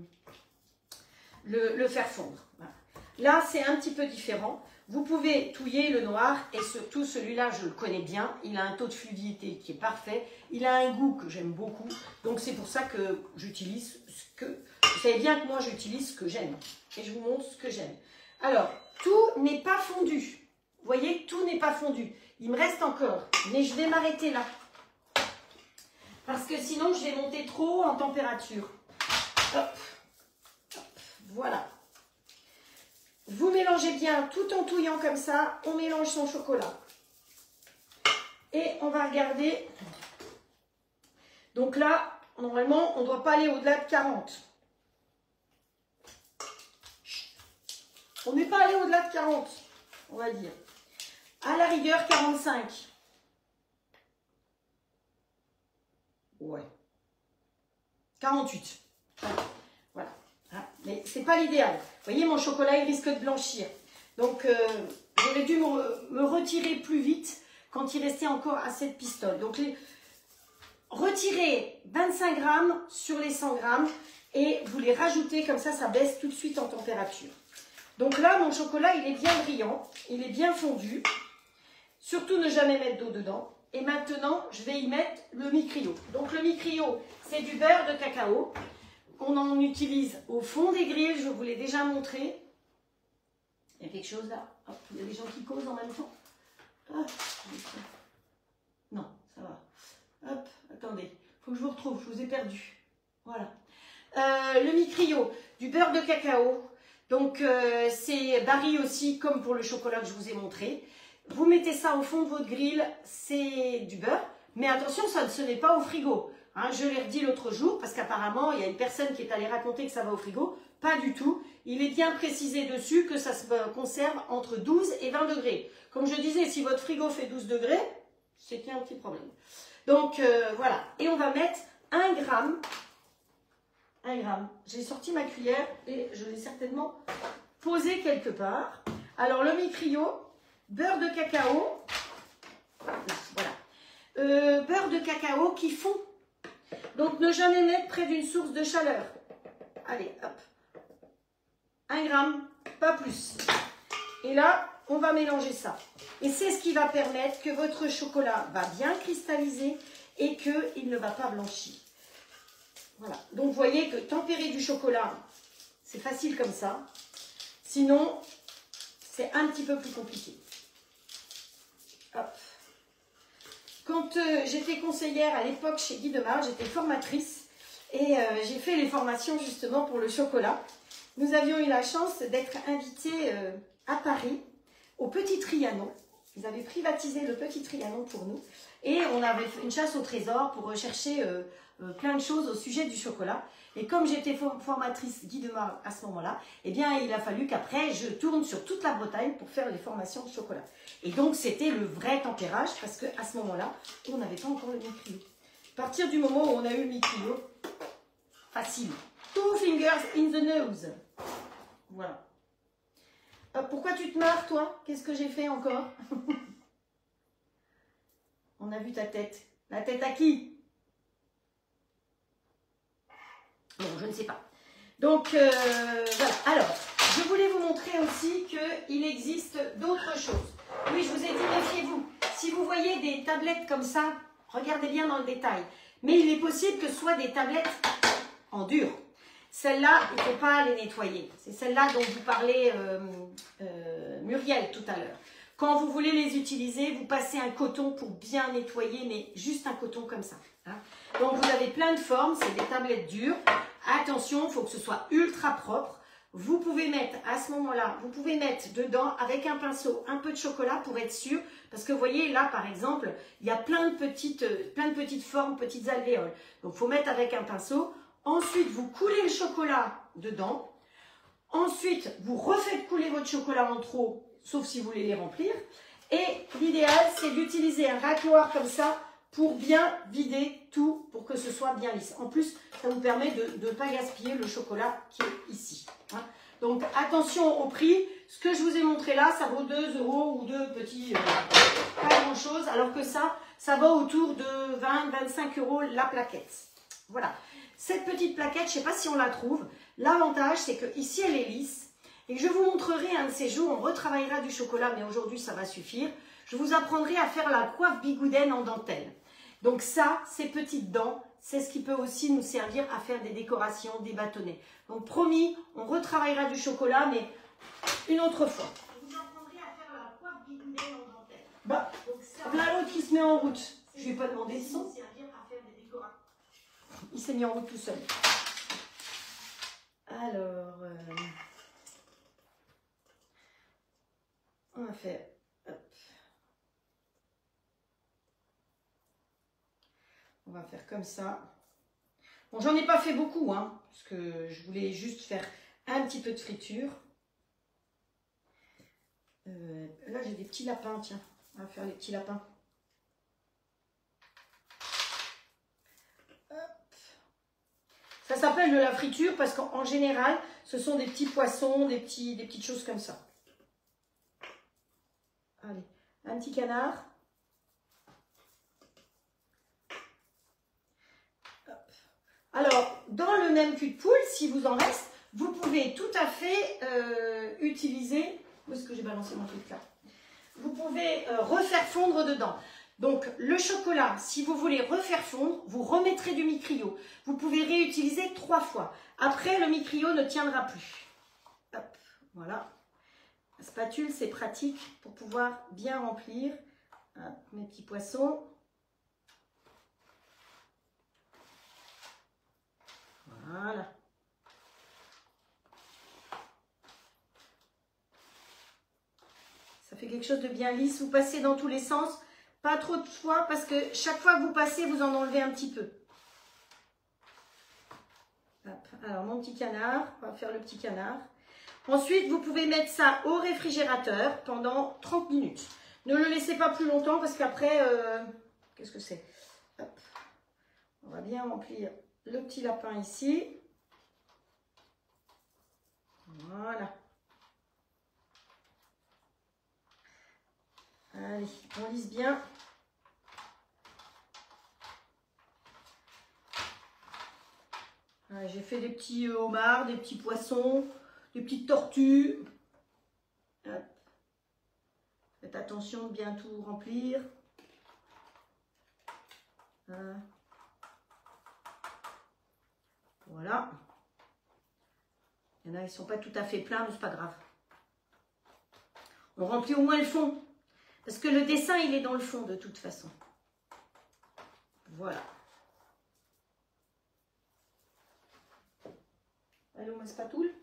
S2: faire fondre. Voilà. Là, c'est un petit peu différent. Vous pouvez touiller le noir et surtout celui-là, je le connais bien. Il a un taux de fluidité qui est parfait. Il a un goût que j'aime beaucoup. Donc, c'est pour ça que j'utilise ce que... Vous savez bien que moi, j'utilise ce que j'aime. Et je vous montre ce que j'aime. Alors, tout n'est pas fondu. Vous voyez, tout n'est pas fondu. Il me reste encore. Mais je vais m'arrêter là. Parce que sinon, je vais monter trop haut en température. Hop. Hop. Voilà. Vous mélangez bien tout en touillant comme ça. On mélange son chocolat. Et on va regarder. Donc là, normalement, on ne doit pas aller au-delà de 40. On n'est pas allé au-delà de 40, on va dire. À la rigueur, 45. Ouais. 48. Voilà. Mais ce n'est pas l'idéal. Vous voyez, mon chocolat, il risque de blanchir. Donc, j'aurais dû me retirer plus vite quand il restait encore assez de pistoles. Donc, retirez 25 grammes sur les 100 grammes et vous les rajoutez comme ça, ça baisse tout de suite en température. Donc là, mon chocolat, il est bien brillant, il est bien fondu. Surtout ne jamais mettre d'eau dedans. Et maintenant, je vais y mettre le mi-crio. Donc le mi-crio, c'est du beurre de cacao. On en utilise au fond des grilles, je vous l'ai déjà montré. Il y a quelque chose là. Hop, il y a des gens qui causent en même temps. Ah, non, ça va. Hop, attendez, il faut que je vous retrouve, je vous ai perdu. Voilà. Le mi-crio, du beurre de cacao. Donc c'est baril aussi, comme pour le chocolat que je vous ai montré. Vous mettez ça au fond de votre grille, c'est du beurre. Mais attention, ce n'est pas au frigo. Hein, je l'ai redit l'autre jour, parce qu'apparemment, il y a une personne qui est allée raconter que ça va au frigo. Pas du tout. Il est bien précisé dessus que ça se conserve entre 12 et 20 degrés. Comme je disais, si votre frigo fait 12 degrés, c'est qu'il y a un petit problème. Donc voilà. Et on va mettre 1 gramme. 1 gramme. J'ai sorti ma cuillère et je l'ai certainement posée quelque part. Alors le mi-crio, beurre de cacao. Voilà. Beurre de cacao qui fond. Donc ne jamais mettre près d'une source de chaleur. Allez, hop. 1 gramme, pas plus. Et là, on va mélanger ça. Et c'est ce qui va permettre que votre chocolat va bien cristalliser et qu'il ne va pas blanchir. Voilà. Donc, vous voyez que tempérer du chocolat, c'est facile comme ça. Sinon, c'est un petit peu plus compliqué. Hop. Quand j'étais conseillère à l'époque chez Guy Demar, j'étais formatrice et j'ai fait les formations justement pour le chocolat. Nous avions eu la chance d'être invités à Paris, au Petit Trianon. Ils avaient privatisé le Petit Trianon pour nous. Et on avait fait une chasse au trésor pour rechercher plein de choses au sujet du chocolat. Et comme j'étais formatrice Guy Demar à ce moment-là, eh bien, il a fallu qu'après, je tourne sur toute la Bretagne pour faire les formations de chocolat. Et donc, c'était le vrai tempérage parce qu'à ce moment-là, on n'avait pas encore le mi-crio. À partir du moment où on a eu le mi-crio, facile. 2 fingers in the nose. Voilà. Pourquoi tu te marres, toi? Qu'est-ce que j'ai fait encore? On a vu ta tête. La tête à qui? Bon, je ne sais pas. Donc, voilà. Alors, je voulais vous montrer aussi qu'il existe d'autres choses. Oui, je vous ai dit, méfiez-vous. Si vous voyez des tablettes comme ça, regardez bien dans le détail. Mais il est possible que ce soit des tablettes en dur. Celles-là, il ne faut pas les nettoyer. C'est celle-là dont vous parlez Muriel tout à l'heure. Quand vous voulez les utiliser, vous passez un coton pour bien nettoyer, mais juste un coton comme ça. Hein. Donc vous avez plein de formes, c'est des tablettes dures. Attention, il faut que ce soit ultra propre. Vous pouvez mettre à ce moment-là, vous pouvez mettre dedans avec un pinceau un peu de chocolat pour être sûr. Parce que vous voyez là par exemple, il y a plein de petites formes, petites alvéoles. Donc il faut mettre avec un pinceau. Ensuite, vous coulez le chocolat dedans. Ensuite, vous refaites couler votre chocolat en trop, sauf si vous voulez les remplir. Et l'idéal, c'est d'utiliser un racloir comme ça pour bien vider tout, pour que ce soit bien lisse. En plus, ça vous permet de ne pas gaspiller le chocolat qui est ici. Hein. Donc, attention au prix. Ce que je vous ai montré là, ça vaut 2 € ou 2 petits, pas grand-chose. Alors que ça va autour de 20-25 € la plaquette. Voilà. Cette petite plaquette, je ne sais pas si on la trouve. L'avantage, c'est que ici elle est lisse. Et je vous montrerai un de ces jours, on retravaillera du chocolat, mais aujourd'hui, ça va suffire. Je vous apprendrai à faire la coiffe bigouden en dentelle. Donc ça, ces petites dents, c'est ce qui peut aussi nous servir à faire des décorations, des bâtonnets. Donc promis, on retravaillera du chocolat, mais une autre fois. Je vous apprendrai à faire la coiffe bigouden en dentelle. Bah, voilà l'autre qui se met en route. Je ne lui ai pas demandé son. Il s'est mis en route tout seul. Alors, on va faire... Hop. On va faire comme ça. Bon, j'en ai pas fait beaucoup, hein, parce que je voulais juste faire un petit peu de friture. Là, j'ai des petits lapins, tiens. On va faire les petits lapins. Ça s'appelle de la friture parce qu'en général, ce sont des petits poissons, des petites choses comme ça. Allez, un petit canard. Hop. Alors, dans le même cul de poule, si vous en reste, vous pouvez tout à fait utiliser... Où est-ce que j'ai balancé mon truc là? Vous pouvez refaire fondre dedans. Donc, le chocolat, si vous voulez refaire fondre, vous remettrez du micrio. Vous pouvez réutiliser 3 fois. Après, le micrio ne tiendra plus. Hop, voilà. La spatule, c'est pratique pour pouvoir bien remplir. Hop, mes petits poissons. Voilà. Ça fait quelque chose de bien lisse. Vous passez dans tous les sens. Pas trop de fois parce que chaque fois que vous passez, vous en enlevez un petit peu. Hop. Alors, mon petit canard. On va faire le petit canard. Ensuite, vous pouvez mettre ça au réfrigérateur pendant 30 minutes. Ne le laissez pas plus longtemps parce qu'après, qu'est-ce que c'est? On va bien remplir le petit lapin ici. Voilà. Allez, on lisse bien. J'ai fait des petits homards, des petits poissons, des petites tortues. Hop. Faites attention de bien tout remplir. Voilà. Il y en a, ils ne sont pas tout à fait pleins, mais c'est pas grave. On remplit au moins le fond. Parce que le dessin, il est dans le fond de toute façon. Voilà. Allô, ma spatule?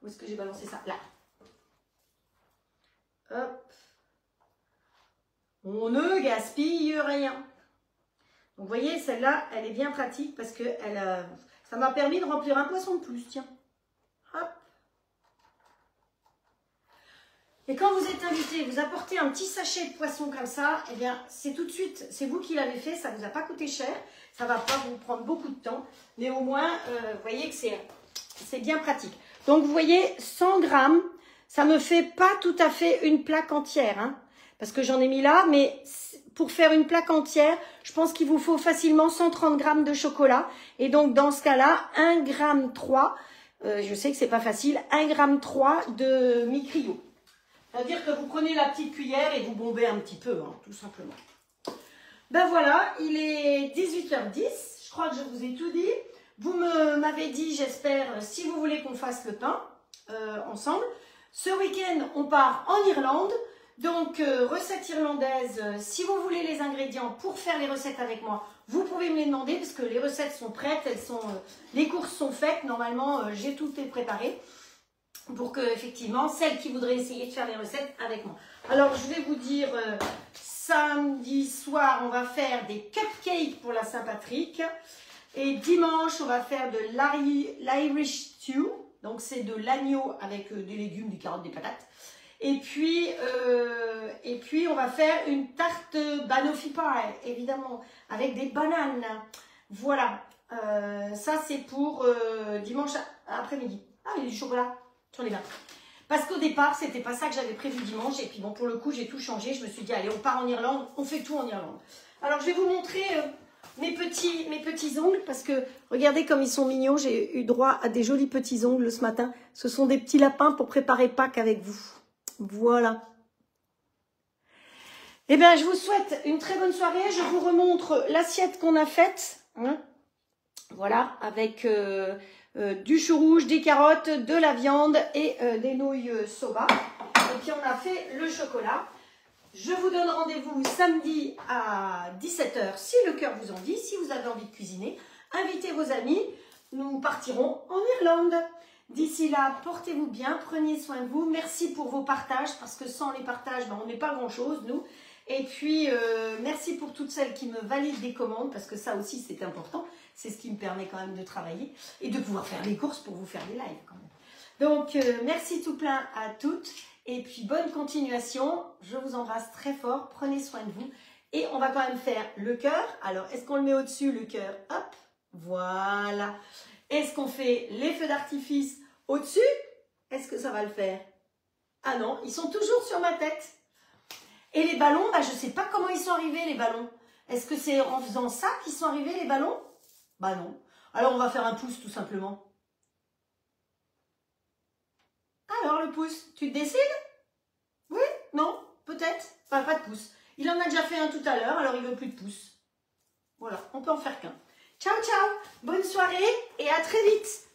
S2: Où est-ce que j'ai balancé ça? Là. Hop. On ne gaspille rien. Donc, vous voyez, celle-là, elle est bien pratique parce que ça m'a permis de remplir un poisson de plus, tiens. Hop. Et quand vous êtes invité, vous apportez un petit sachet de poisson comme ça, eh bien, c'est tout de suite, c'est vous qui l'avez fait, ça ne vous a pas coûté cher, ça ne va pas vous prendre beaucoup de temps, mais au moins, vous voyez que c'est bien pratique. Donc, vous voyez, 100 grammes, ça ne me fait pas tout à fait une plaque entière, hein, parce que j'en ai mis là, mais pour faire une plaque entière, je pense qu'il vous faut facilement 130 grammes de chocolat, et donc, dans ce cas-là, 1,3 g, je sais que c'est pas facile, 1,3 g de micrio. C'est-à-dire que vous prenez la petite cuillère et vous bombez un petit peu, hein, tout simplement. Ben voilà, il est 18h10. Je crois que je vous ai tout dit. Vous m'avez dit, j'espère, si vous voulez qu'on fasse le pain ensemble. Ce week-end, on part en Irlande. Donc, recette irlandaise, si vous voulez les ingrédients pour faire les recettes avec moi, vous pouvez me les demander parce que les recettes sont prêtes, les courses sont faites. Normalement, j'ai tout préparé. Pour que, effectivement, celles qui voudraient essayer de faire les recettes avec moi. Alors, je vais vous dire, samedi soir, on va faire des cupcakes pour la Saint-Patrick. Et dimanche, on va faire de l'Irish stew. Donc, c'est de l'agneau avec des légumes, des carottes, des patates. Et puis, on va faire une tarte banoffee pie, évidemment, avec des bananes. Voilà. Ça, c'est pour dimanche après-midi. Ah, il y a du chocolat sur les mains. Parce qu'au départ, c'était pas ça que j'avais prévu dimanche. Et puis bon, pour le coup, j'ai tout changé. Je me suis dit, allez, on part en Irlande, on fait tout en Irlande. Alors, je vais vous montrer mes petits ongles. Parce que, regardez comme ils sont mignons. J'ai eu droit à des jolis petits ongles ce matin. Ce sont des petits lapins pour préparer Pâques avec vous. Voilà. Eh bien, je vous souhaite une très bonne soirée. Je vous remontre l'assiette qu'on a faite. Hein. Voilà, avec... du chou rouge, des carottes, de la viande et des nouilles soba. Et puis on a fait le chocolat. Je vous donne rendez-vous samedi à 17 h si le cœur vous en dit, si vous avez envie de cuisiner. Invitez vos amis, nous partirons en Irlande. D'ici là, portez-vous bien, prenez soin de vous. Merci pour vos partages, parce que sans les partages, ben, on n'est pas grand-chose, nous. Et puis, merci pour toutes celles qui me valident des commandes, parce que ça aussi, c'est important. C'est ce qui me permet quand même de travailler et de pouvoir faire les courses pour vous faire des lives quand même. Donc, merci tout plein à toutes. Et puis, bonne continuation. Je vous embrasse très fort. Prenez soin de vous. Et on va quand même faire le cœur. Alors, est-ce qu'on le met au-dessus, le cœur? Hop, voilà. Est-ce qu'on fait les feux d'artifice au-dessus? Est-ce que ça va le faire? Ah non, ils sont toujours sur ma tête. Et les ballons, bah, je ne sais pas comment ils sont arrivés, les ballons. Est-ce que c'est en faisant ça qu'ils sont arrivés, les ballons? Bah non. Alors, on va faire un pouce, tout simplement. Alors, le pouce, tu te décides? Oui? Non? Peut-être? Enfin, pas de pouce. Il en a déjà fait un tout à l'heure, alors il veut plus de pouce. Voilà, on peut en faire qu'un. Ciao, ciao! Bonne soirée et à très vite!